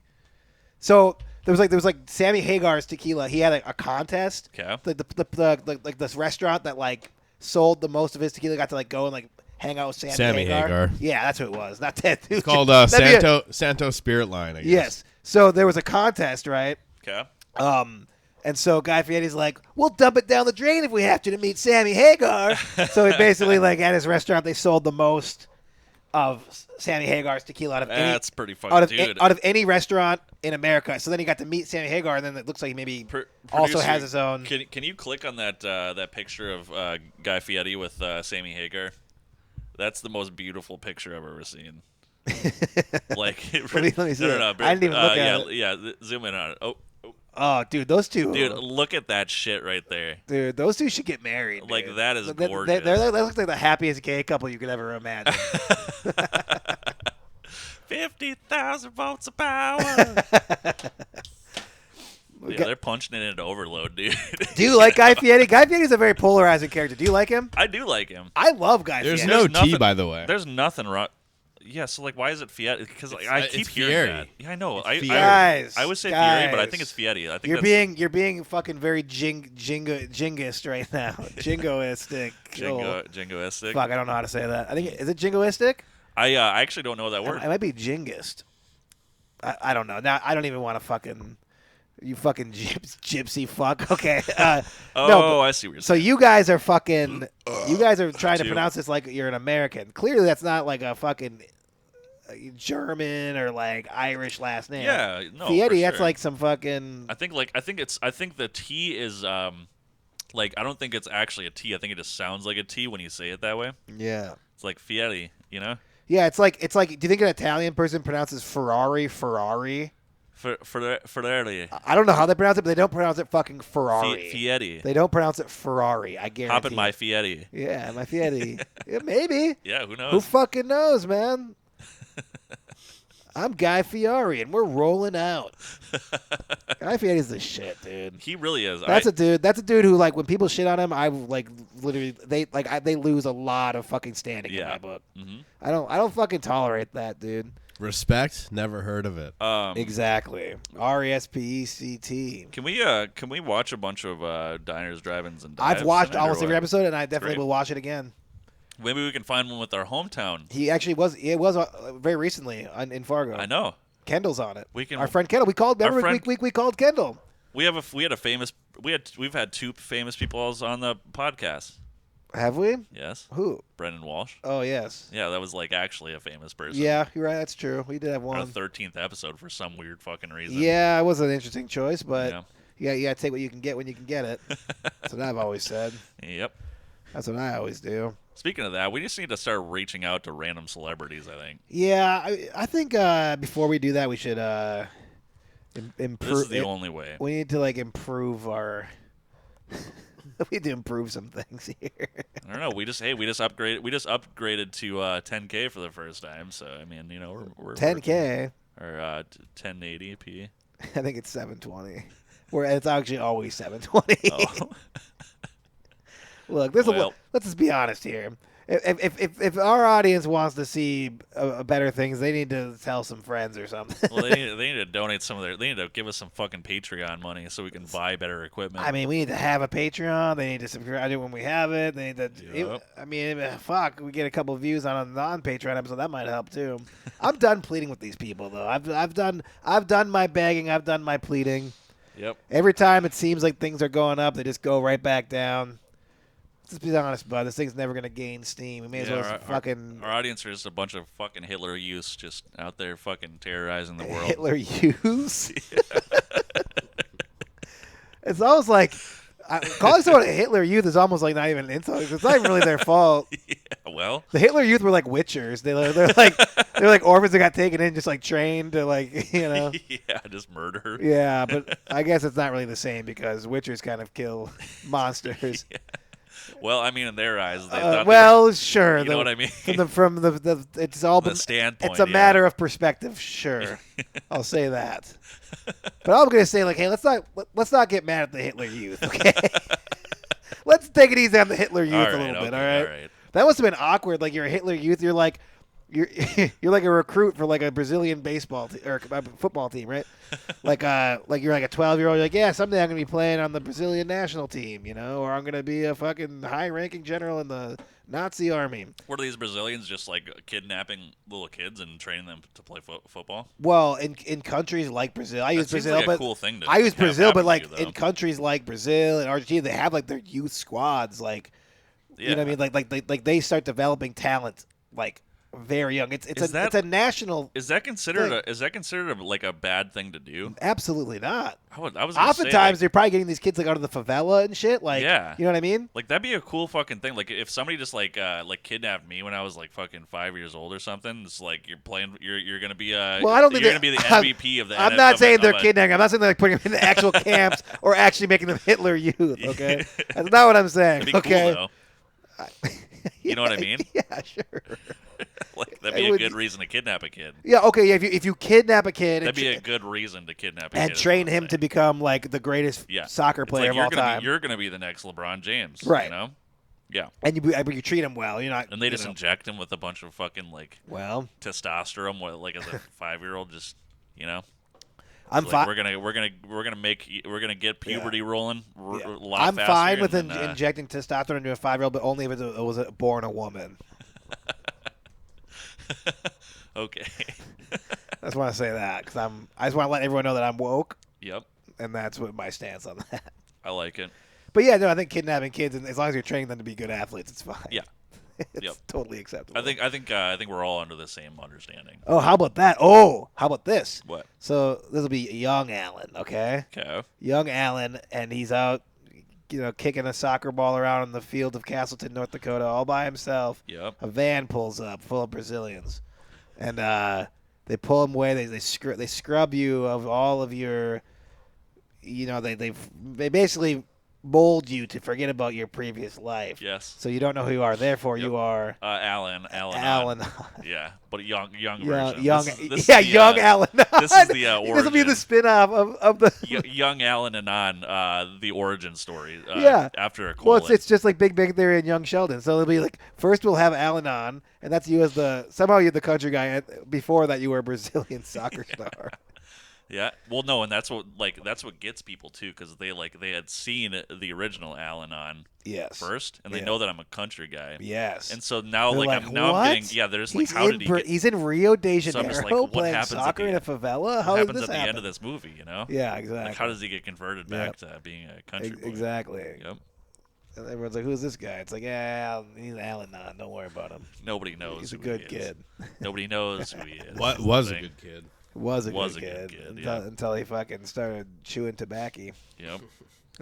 So there was like Sammy Hagar's tequila. He had a contest. Okay. Like this restaurant that like sold the most of his tequila got to like go and like hang out with Sammy Hagar. Yeah, that's who it was. Not Ted Nugent. It's called Santo Spirit Line, I guess. Yes. So there was a contest, right? Okay. And so Guy Fieri's like, we'll dump it down the drain if we have to meet Sammy Hagar. So he basically, like, at his restaurant, they sold the most of Sammy Hagar's tequila out of That's pretty fucking dude. out of any restaurant in America. So then he got to meet Sammy Hagar, and then it looks like he maybe also has his own. Can you click on that picture of Guy Fieri with Sammy Hagar? That's the most beautiful picture I've ever seen. Like, let me see. No, I didn't even look at it. Yeah, zoom in on it. Oh, dude, those two. Dude, look at that shit right there. Dude, those two should get married. Dude. Like, that is They gorgeous. they look like the happiest gay couple you could ever imagine. 50,000 volts of power. Yeah, they're punching it into overload, dude. Do you like Guy Fieri? Guy Fieri's a very polarizing character. Do you like him? I do like him. I love Guy There's Fieri. no nothing- T, by the way. There's nothing wrong. Yeah, so like, why is it Fieri? Because like, I keep it's hearing Fieri. that. Yeah, I know. Guys, I would say Fieri, but I think guys. it's Fieri. I think You're being fucking very jingist right now. Jingoistic. jingoistic. Fuck, I don't know how to say that. I think is it jingoistic? I actually don't know that word. It might be jingist. I don't know. Now I don't even want to fucking you fucking gypsy fuck. Okay. No, I see what you're so saying. you guys are fucking. You guys are trying to Two. pronounce this like you're an American. Clearly, that's not like a fucking German or like Irish last name. Yeah, no, Fieri, for that's sure. like some fucking. I think the T is like, I don't think it's actually a T. I think it just sounds like a T when you say it that way. Yeah. It's like Fieri, you know? Yeah, it's like. Do you think an Italian person pronounces Ferrari? Fieri. I don't know how they pronounce it, but they don't pronounce it fucking Ferrari. Fieri. They don't pronounce it Ferrari. I guarantee. Hop in my Fieri. Yeah, my Fieri. Yeah, maybe. Yeah, who knows? Who fucking knows, man? I'm Guy Fieri, and we're rolling out. Guy Fieri's the shit, dude. He really is. That's a dude. That's a dude who, like, when people shit on him, I like literally they lose a lot of fucking standing in my book. Mm-hmm. I don't fucking tolerate that, dude. Respect? Never heard of it. Exactly. RESPECT. Can we watch a bunch of diners, drive-ins, and dives I've watched tonight, or almost every what? episode, and I definitely Great. will watch it again. Maybe we can find one with our hometown. He actually was. It was very recently in Fargo. I know. Kendall's on it. We can- Our friend Kendall. We called. Our Remember friend- we called Kendall. We've had two famous people on the podcast. Have we? Yes. Who? Brendan Walsh. Oh yes. Yeah, that was like actually a famous person. Yeah, you're right. That's true. We did have On one. a 13th episode for some weird fucking reason. Yeah, it was an interesting choice, but Yeah. you gotta take what you can get when you can get it. That's what I've always said. Yep. That's what I always do. Speaking of that, we just need to start reaching out to random celebrities, I think. Yeah, I think before we do that, we should improve. This is the only way. We need to like improve our. We need to improve some things here. I don't know. We just upgraded to 10K for the first time. So I mean, you know, we're 10K. or 1080p. I think it's 720. Where it's actually always 720. Oh. Look, there's Well. let's just be honest here. If our audience wants to see better things, they need to tell some friends or something. Well, they need to donate some of their. They need to give us some fucking Patreon money so we can buy better equipment. I mean, we need to have a Patreon. They need to subscribe to it when we have it. They need to. Yep. I mean, fuck, we get a couple views on a non-Patreon episode. That might help too. I'm done pleading with these people though. I've done my begging. I've done my pleading. Yep. Every time it seems like things are going up, they just go right back down. Let's be honest, bud. This thing's never gonna gain steam. We may as well just fucking Our audience are just a bunch of fucking Hitler youths just out there fucking terrorizing the world. Hitler use. It's almost like calling someone a Hitler youth is almost like not even an insult. It's not even really their fault. Yeah, well, The Hitler youth were like witchers. They're like orphans that got taken in, just like trained to like yeah, just murder. Yeah, but I guess it's not really the same because witchers kind of kill monsters. Yeah. Well, I mean, in their eyes, they thought well, sure. you know what I mean? From the it's all the standpoint. It's a matter of perspective. Sure, I'll say that. But I'm gonna say like, hey, let's not get mad at the Hitler Youth, okay? Let's take it easy on the Hitler Youth a little bit, all right? That must have been awkward. Like you're a Hitler Youth, you're like like a recruit for like a Brazilian baseball or football team, right? like you're like a 12-year-old. You're like, yeah, someday I'm gonna be playing on the Brazilian national team, or I'm gonna be a fucking high-ranking general in the Nazi army. Were these Brazilians just like kidnapping little kids and training them to play football? Well, in countries like Brazil, I use Brazil, like but a cool thing to I use Brazil, but like you, in countries like Brazil and Argentina, they have like their youth squads, like you know what I mean, like they start developing talent like very young. It's a national. Is that considered like a bad thing to do? Absolutely not. I was oftentimes they're probably getting these kids like out of the favela and shit. Like, yeah, you know what I mean? Like that'd be a cool fucking thing. Like if somebody just like kidnapped me when I was like fucking 5 years old or something. It's like you're gonna be well, I don't think you're gonna be the MVP of the. I'm not saying they're kidnapping. I'm not saying they're like putting them in the actual camps or actually making them Hitler Youth. Okay, that's not what I'm saying. That'd be okay. Cool, though. You know what I mean? Yeah, sure. Like that'd be a good reason to kidnap a kid. Yeah, okay. Yeah, if you kidnap a kid, that'd be a good reason to kidnap a kid and train him to become like the greatest soccer player of all time. You're gonna be the next LeBron James, right? You know? Yeah. And you treat him well. You're not. And they just inject him with a bunch of fucking like testosterone, like as a 5-year-old, just I'm fine. We're gonna get puberty rolling. A lot I'm faster fine with injecting testosterone into a 5-year-old, but only if it was born a woman. Okay. I just want to say that because I just want to let everyone know that I'm woke. Yep. And that's what my stance on that. I like it. But yeah, no, I think kidnapping kids, and as long as you're training them to be good athletes, it's fine. Yeah. It's totally acceptable. I think we're all under the same understanding. Oh, how about that? Oh, how about this? What? So this will be young Alan, okay? Okay. Young Alan, and he's out, kicking a soccer ball around in the field of Castleton, North Dakota, all by himself. Yep. A van pulls up full of Brazilians, and they pull him away. They scrub you of all of your, they basically mold you to forget about your previous life. Yes. So you don't know who you are. Therefore, you are Alan. Yeah, but young version. Young Alan. This is the origin. This will be the spin-off of the young Alan and Anon, the origin story. After a colon. Well, it's just like Big Bang Theory and Young Sheldon. So it'll be like first we'll have Alan on, and that's you as somehow you're the country guy. Before that, you were a Brazilian soccer star. Yeah, well, no, and that's what gets people too, because they had seen the original Al-Anon first, and they know that I'm a country guy. Yes, and so now I'm getting they're just like, how did he? He's in Rio de Janeiro so playing soccer in a favela. How happens does this at the happen? end of this movie? Yeah, exactly. Like, how does he get converted back to being a country boy? Exactly. Yep. And everyone's like, "Who's this guy?" It's like, "Yeah, he's Al-Anon. Don't worry about him. Nobody knows. He's a good kid. Nobody knows who he is. What was a good kid? Was a good kid until he fucking started chewing tobacco. Yep.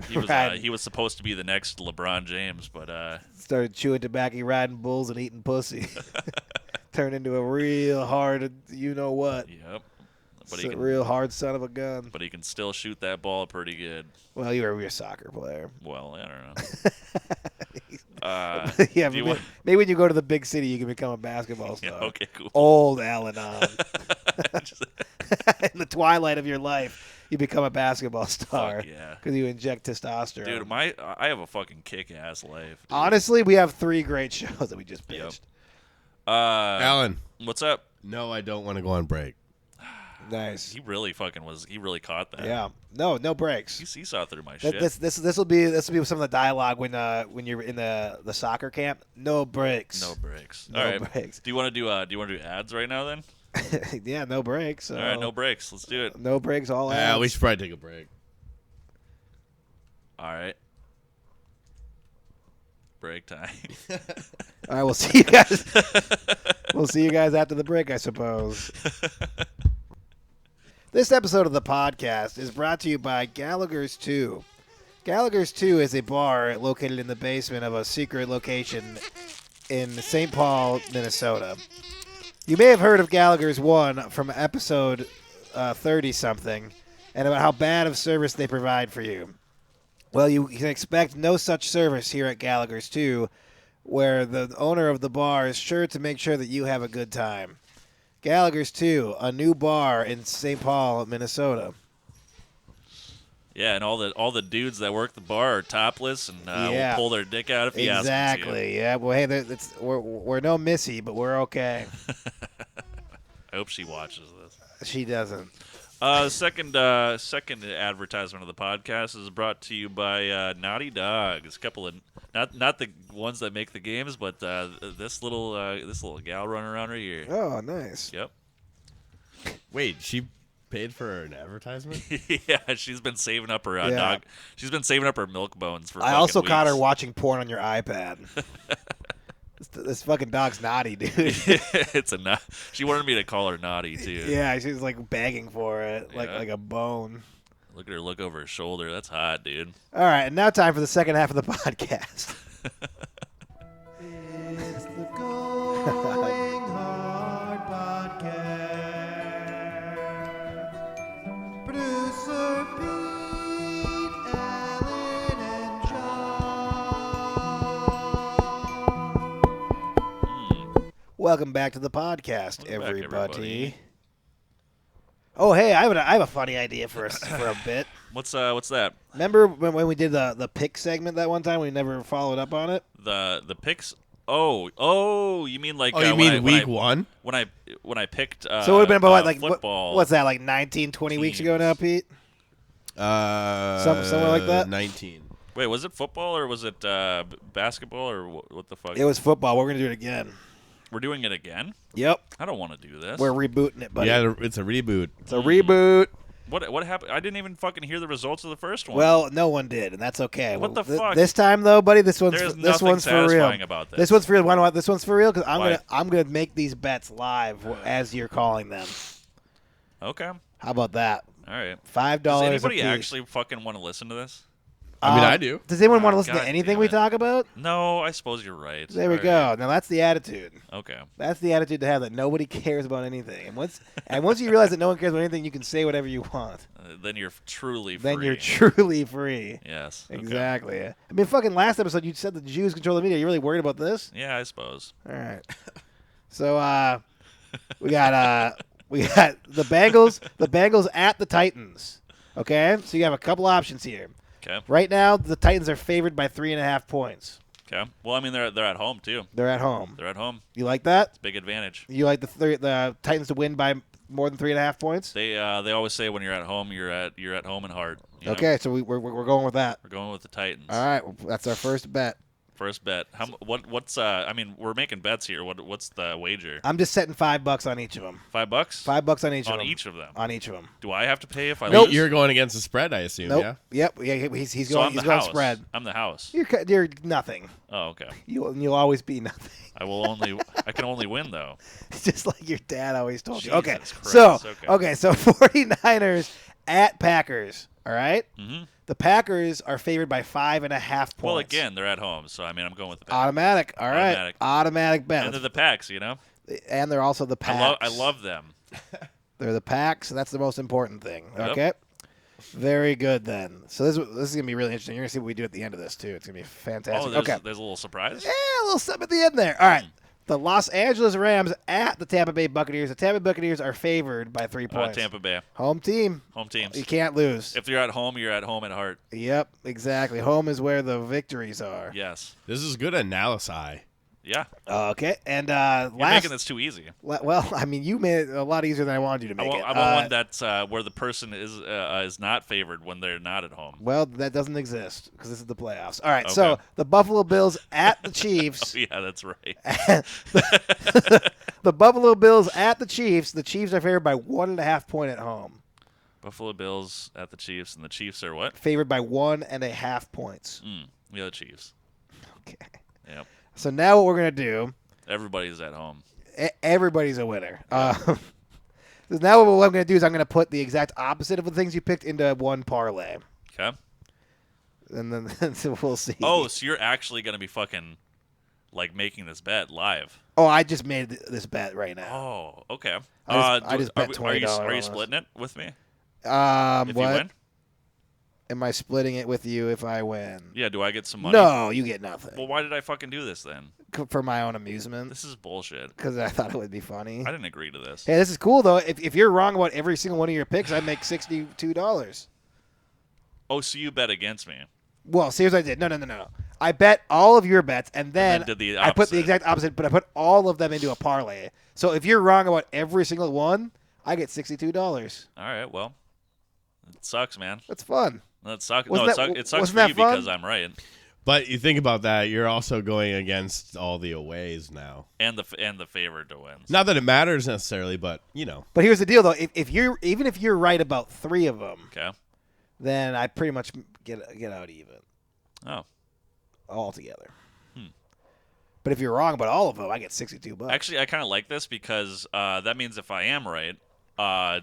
He was supposed to be the next LeBron James, but started chewing tobacco, riding bulls, and eating pussy. Turned into a real hard, what? Yep. But he real hard son of a gun. But he can still shoot that ball pretty good. Well, you're a real soccer player. Well, I don't know. Yeah, maybe when you go to the big city, you can become a basketball star. Yeah, okay, cool. Old Al-Anon. In the twilight of your life, you become a basketball star. Fuck yeah. Because you inject testosterone. Dude, I have a fucking kick-ass life. Dude. Honestly, we have 3 great shows that we just pitched. Yep. Alan. What's up? No, I don't want to go on break. Nice. He really caught that. Yeah. No breaks. He saw through my shit. This will be some of the dialogue when you're in the soccer camp. No breaks. No breaks. No All right. breaks. Do you want to do ads right now then? Yeah, no breaks. So. All right, no breaks. Let's do it. No breaks. All ads. Yeah, we should probably take a break. All right. Break time. All right, we'll see you guys. We'll see you guys after the break, I suppose. This episode of the podcast is brought to you by Gallagher's 2. Gallagher's 2 is a bar located in the basement of a secret location in St. Paul, Minnesota. You may have heard of Gallagher's 1 from episode 30-something and about how bad of service they provide for you. Well, you can expect no such service here at Gallagher's, too, where the owner of the bar is sure to make sure that you have a good time. Gallagher's, too, a new bar in St. Paul, Minnesota. Yeah, and all the dudes that work the bar are topless and will pull their dick out if you ask them to. Exactly. Yeah. Well, hey, we're no Missy, but we're okay. I hope she watches this. She doesn't. Second advertisement of the podcast is brought to you by Naughty Dogs. A couple of not the ones that make the games, but this little gal running around right here. Oh, nice. Yep. Wait, she paid for an advertisement? Yeah, she's been saving up her dog. She's been saving up her milk bones for. I also weeks. caught her watching porn on your iPad. This fucking dog's naughty, dude. It's a She wanted me to call her naughty too. Yeah, she's like begging for it, Yeah. like a bone. Look at her look over her shoulder. That's hot, dude. All right, and now time for the second half of the podcast. It's the Going Hard Podcast. Producer Pete, Alan, and John. Welcome back to the podcast, Welcome back, everybody. everybody. Oh, hey, I have a funny idea for a bit. What's that? Remember when we did the pick segment that one time? We never followed up on it. The picks. Oh, you mean like? Oh, you mean week one? When I picked. So it would have been about football. what's that, like 19, 20 weeks ago now, Pete? Somewhere like that? 19. Wait, was it football or was it basketball or what the fuck? It was football. We're going to do it again. We're doing it again? Yep. I don't want to do this. We're rebooting it, buddy. Yeah, it's a reboot. It's a reboot. What happened? I didn't even fucking hear the results of the first one. Well, no one did, and that's okay. What the fuck? This time, though, buddy, this one's There's for nothing real. satisfying about this. This one's for real. Why this one's for real? Because Why? I'm gonna make these bets live as you're calling them. Okay. How about that? All right. $5 Does a anybody piece. actually fucking want to listen to this? I mean, I do. Does anyone want to listen God to anything damn we it. talk about? No, I suppose you're right. There we All go. right. Now that's the attitude. Okay. That's the attitude to have, that nobody cares about anything. And once you realize that no one cares about anything, you can say whatever you want. Then you're truly free. Then you're truly free. Yes. Okay. Exactly. I mean, fucking last episode you said the Jews control the media. You really worried about this? Yeah, I suppose. All right. So we got the Bengals at the Titans. Okay? So you have a couple options here. Okay. Right now, the Titans are favored by 3.5 points. Okay. Well, I mean, they're at home too. They're at home. They're at home. You like that? Big advantage. You like the Titans to win by more than 3.5 points? They always say when you're at home, you're at home in heart. You know? Okay, so we're going with that. We're going with the Titans. All right, well, that's our first bet. First bet. What's I mean, we're making bets here. What's the wager? I'm just setting $5 on each of them. $5? $5 on each of On them. each of them. On each of them. Do I have to pay if I Nope. lose? You're going against the spread, I assume, Nope. yeah? Yep. Yeah. He's So going. I'm He's the going house. spread. I'm the house. You're nothing. Oh, okay. You'll always be nothing. I can only win though. Just like your dad always told you. Jesus Okay. Christ, So 49ers at Packers. All right. Mm-hmm. The Packers are favored by 5.5 points. Well, again, they're at home, so I mean, I'm going with the Packs. Automatic. All right. Automatic bet. And they're the Packs, you know. And they're also the Packs. I love them. They're the Packs. So that's the most important thing. Yep. Okay. Very good then. So this is gonna be really interesting. You're gonna see what we do at the end of this too. It's gonna be fantastic. Oh, Okay. there's a little surprise. Yeah, a little something at the end there. All right. The Los Angeles Rams at the Tampa Bay Buccaneers. The Tampa Buccaneers are favored by 3 points. Tampa Bay. Home team. Home teams. You can't lose. If you're at home at heart. Yep, exactly. Home is where the victories are. Yes. This is good analysis. Yeah. Okay, and You're making this too easy. well, I mean, you made it a lot easier than I wanted you to make it. I want one that's where the person is not favored when they're not at home. Well, that doesn't exist because this is the playoffs. All right, Okay. so the Buffalo Bills at the Chiefs. Oh, yeah, that's right. The Buffalo Bills at the Chiefs. The Chiefs are favored by 1.5 point at home. Buffalo Bills at the Chiefs, and the Chiefs are what? Favored by 1.5 points. Yeah, the Chiefs. Okay. Yep. So now what we're gonna do? Everybody's at home. Everybody's a winner. So now what I'm gonna do is I'm gonna put the exact opposite of the things you picked into one parlay, Okay. and then so we'll see. Oh, so you're actually gonna be fucking like making this bet live? Oh, I just made this bet right now. Oh, okay. I just bet Are you $20 on splitting this. it with me? What? If you win? am I splitting it with you if I win? Yeah, do I get some money? No, you get nothing. Well, why did I fucking do this then? For my own amusement. This is bullshit. Because I thought it would be funny. I didn't agree to this. Hey, this is cool, though. If you're wrong about every single one of your picks, I make $62. Oh, so you bet against me. Well, see what I did. No. I bet all of your bets, and then did the I put the opposite. exact opposite, but I put all of them into a parlay. So if you're wrong about every single one, I get $62. All right, well, it sucks, man. That's fun. That sucks. Wasn't No, that- it sucks wasn't for that you fun? because I'm right, But you think about that, you're also going against all the aways now. and the favorite to win. Not that it matters necessarily, but But here's the deal, though. If you're even if you're right about 3 of them, Okay. then I pretty much get out even Oh, altogether. But if you're wrong about all of them, I get $62. actually, I kind of like this because that means if I am right on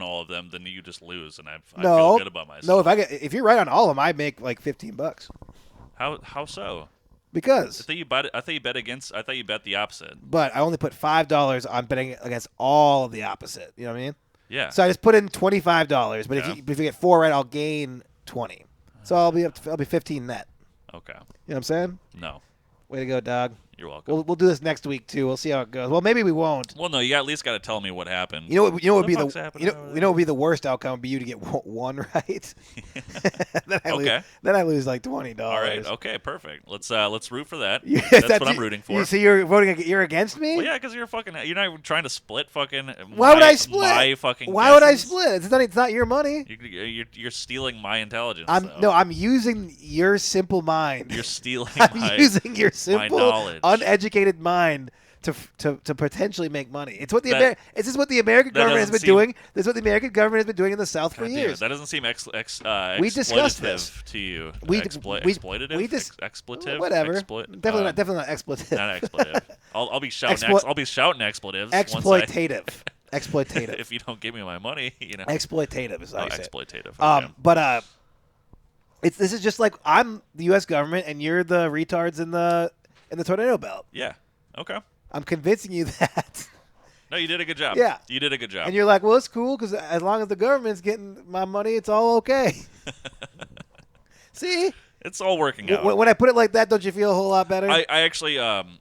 all of them, then you just lose, and I feel good about myself. No, if you're right on all of them, I make like $15. How so? Because I thought you bet against. I thought you bet the opposite. but I only put $5 on betting against all of the opposite. You know what I mean? Yeah. So I just put in $25. But Yeah. if you get 4 right, I'll gain 20. So I'll be 15 net. Okay. You know what I'm saying? No, Way to go, dog. you're welcome. We'll do this next week too. We'll see how it goes. Well, maybe we won't. Well, no, you at least got to tell me what happened. You know what would be fuck's the happening over you know what would be the worst outcome would be you to get one right. then I Okay. lose, then I lose like $20. All right. Okay. Perfect. Let's root for that. Yeah, That's what I'm rooting for. So you're against me? Well, yeah, because you're not even trying to split fucking. Why would I split? My fucking. Why would I guesses. split? It's not your money. You're stealing my intelligence. I'm using your simple mind. You're stealing. I'm using your simple, knowledge. uneducated mind to potentially make money. It's what That- this is what the American that government has been doesn't seem- doing. This is what the American government has been doing in the South for God damn it, years. that doesn't seem We discussed this. exploitative to you. We- Exploitative. we dis- expletive. Whatever. Definitely not. not expletive. Not expletive. I'll be shouting. I'll be shouting expletives. Exploitative. Once Exploitative. if you don't give me my money, Exploitative is how you say it. exploitative. Okay. But this is just like I'm the U.S. government and you're the retards in the tornado belt. Yeah. Okay. I'm convincing you that, No, you did a good job. Yeah. You did a good job. and you're like, well, it's cool because as long as the government's getting my money, it's all okay. See, It's all working out. when I put it like that, don't you feel a whole lot better? I actually I'm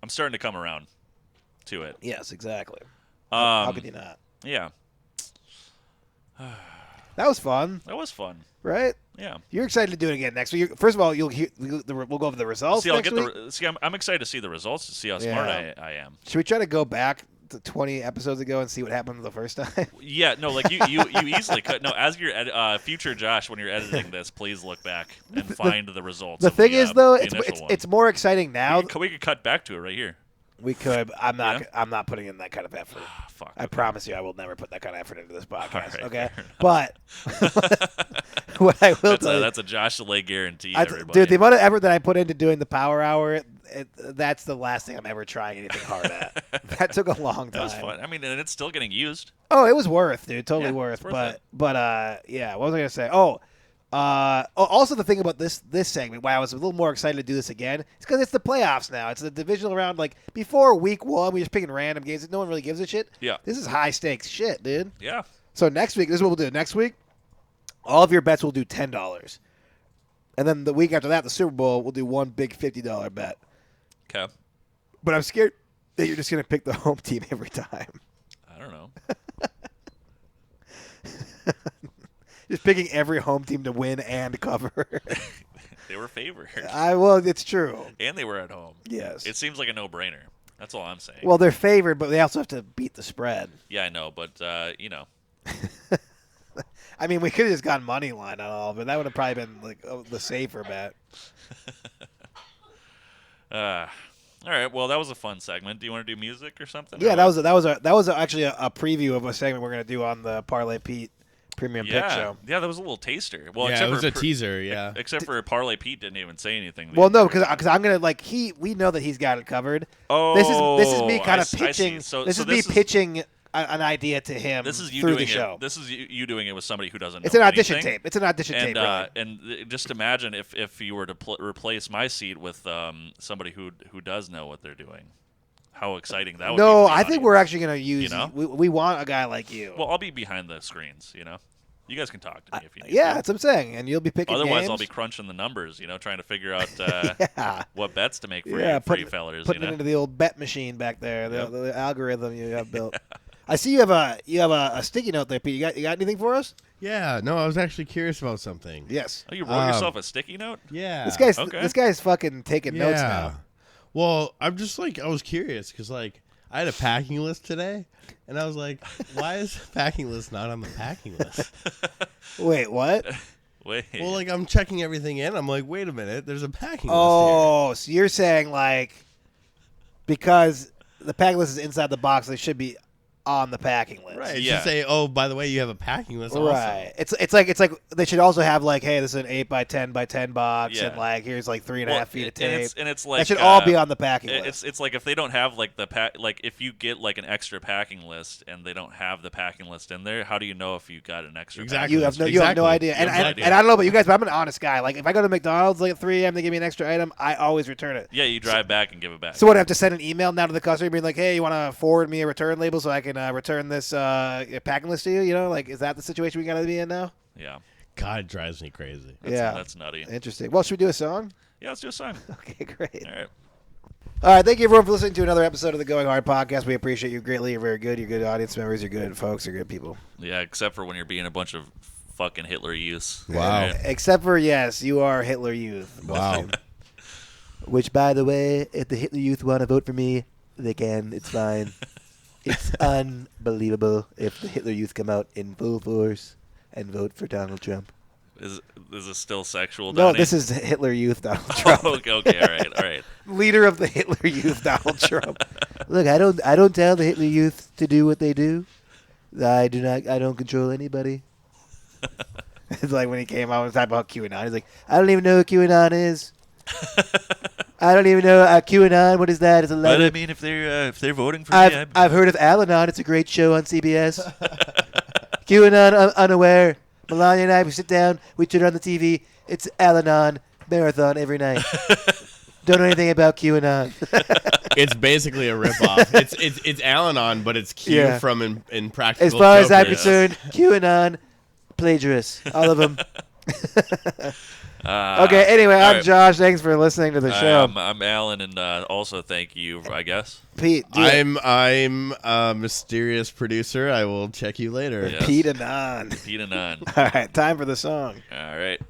starting to come around to it. Yes, exactly. How Um, could you not? yeah, That was fun, that was fun. right? Yeah. You're excited to do it again next week. First of all, we'll go over the results See, I'll next get week. see. I'm excited to see the results to see how smart Yeah. I am. Should we try to go back to 20 episodes ago and see what happened the first time? Yeah, no, like you easily could. No, as your future Josh, when you're editing this, please look back and find the results. The of thing is, though, the it's initial one. it's more exciting now. we could cut back to it right here. We could. I'm not. Yeah? I'm not putting in that kind of effort. Ah, fuck. I promise you, I will never put that kind of effort into this podcast. right, Okay, fair enough. but what I will tell you, That's a Josh DeLay guarantee, I- everybody. dude, the amount of effort that I put into doing the Power Hour, that's the last thing I'm ever trying anything hard at. That took a long time. that was fun. I mean, and it's still getting used. Oh, it was worth, dude. Totally Yeah, worth. it's worth But it. yeah. What was I gonna say? Also the thing about this segment, why I was a little more excited to do this again, is because it's the playoffs now. It's the divisional round. Like before week 1, we were just picking random games that no one really gives a shit. Yeah. This is high stakes shit, dude. Yeah. So next week, this is what we'll do. Next week, all of your bets will do $10, and then the week after that, the Super Bowl, we'll do one big $50 bet. Okay. But I'm scared that you're just gonna pick the home team every time. I don't know. Just picking every home team to win and cover. They were favored, Well, it's true. and they were at home. Yes. It seems like a no-brainer. That's all I'm saying. Well, they're favored, but they also have to beat the spread. yeah, I know, but you know, I mean, we could have just gotten money line on all of it. That would have probably been like the safer bet. all right. Well, that was a fun segment. Do you want to do music or something? Yeah, Or that was actually a preview of a segment we're gonna do on the Parlay Pete Premium Pick Show. Yeah, that was a little taster. Well, yeah, except it was for a teaser. Yeah, Except for Parlay Pete didn't even say anything. Well, no, because I'm gonna we know that he's got it covered. Oh, this is me kind I of see. pitching. So this so is me pitching an idea to him. This is you through doing the show. it. This is you doing it with somebody who doesn't. It's know an audition anything. tape. It's an audition tape. Really. And just imagine if you were to replace my seat with somebody who does know what they're doing. How exciting that would be. No, for the I think audience. we're actually gonna use. You know? We want a guy like you. Well, I'll be behind the screens. You know. You guys can talk to me if you need Yeah, to. that's what I'm saying. And you'll be picking Otherwise, games. I'll be crunching the numbers, trying to figure out Yeah. what bets to make for Yeah, you fellers. putting it into the old bet machine back there, Yep. the algorithm you have built. I see you have a sticky note there, Pete. You got anything for us? Yeah, no, I was actually curious about something. Yes. Oh, you wrote yourself a sticky note? Yeah. This guy's fucking taking notes now. Well, I'm just I was curious because I had a packing list today, and I was like, why is the packing list not on the packing list? Wait, what? Wait. Well, I'm checking everything in. I'm like, wait a minute, there's a packing list Oh, so you're saying because the packing list is inside the box, they should be on the packing list. here. Right. It Yeah. should say, oh, by the way, you have a packing list also. Right. It's like they should also have hey, this is an 8x10x10 box, Yeah. and here's 3.5 feet of tape. And it's like that should all be on the packing list. It's like if they don't have the if you get an extra packing list and they don't have the packing list in there, how do you know if you got an extra? Exactly. You have no idea. And have no idea. I don't know about you guys, but I'm an honest guy. Like if I go to McDonald's at 3 a.m., they give me an extra item, I always return it. Yeah, you drive back and give it back. So what? I have to send an email now to the customer, being like, "Hey, you want to forward me a return label so I can return this packing list to you?" Is that the situation we got to be in now? Yeah, God, it drives me crazy. that's nutty. Interesting. Well, should we do a song? Yeah, let's do a song. Okay, great. All right. All right, thank you everyone for listening to another episode of the Going Hard podcast. We appreciate you greatly. You're very good. You're good audience members. You're good folks. You're good people. Yeah, except for when you're being a bunch of fucking Hitler youths. Wow. Except for yes, you are Hitler Youth. Wow. Which, by the way, if the Hitler Youth want to vote for me, they can. It's fine. It's unbelievable if the Hitler Youth come out in full force and vote for Donald Trump. Is this still sexual? No, Donnie? this is Hitler Youth Donald Trump. Oh, okay, all right. Leader of the Hitler Youth Donald Trump. Look, I don't tell the Hitler Youth to do what they do. I don't control anybody. It's like when he came out and talked about QAnon. He's like, I don't even know what QAnon is. I don't even know QAnon. What is that? It's a But letter. I mean, if they're voting for me, I've heard of Al-Anon. It's a great show on CBS. QAnon unaware. Melania and I, we sit down, we turn on the TV. It's Al-Anon marathon every night. Don't know anything about QAnon. It's basically a ripoff. It's Al-Anon, but it's Q Yeah. from Impractical As far as I'm Jokers. concerned, QAnon plagiarists, all of them. Okay, anyway, all I'm right. Josh. Thanks for listening to the show. I'm Alan, and also thank you, I guess. Pete, do it. I'm a mysterious producer. I will check you later. Yes. Pete Anon. Pete and on. All right, time for the song. All right.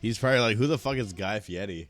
He's probably like, who the fuck is Guy Fieri?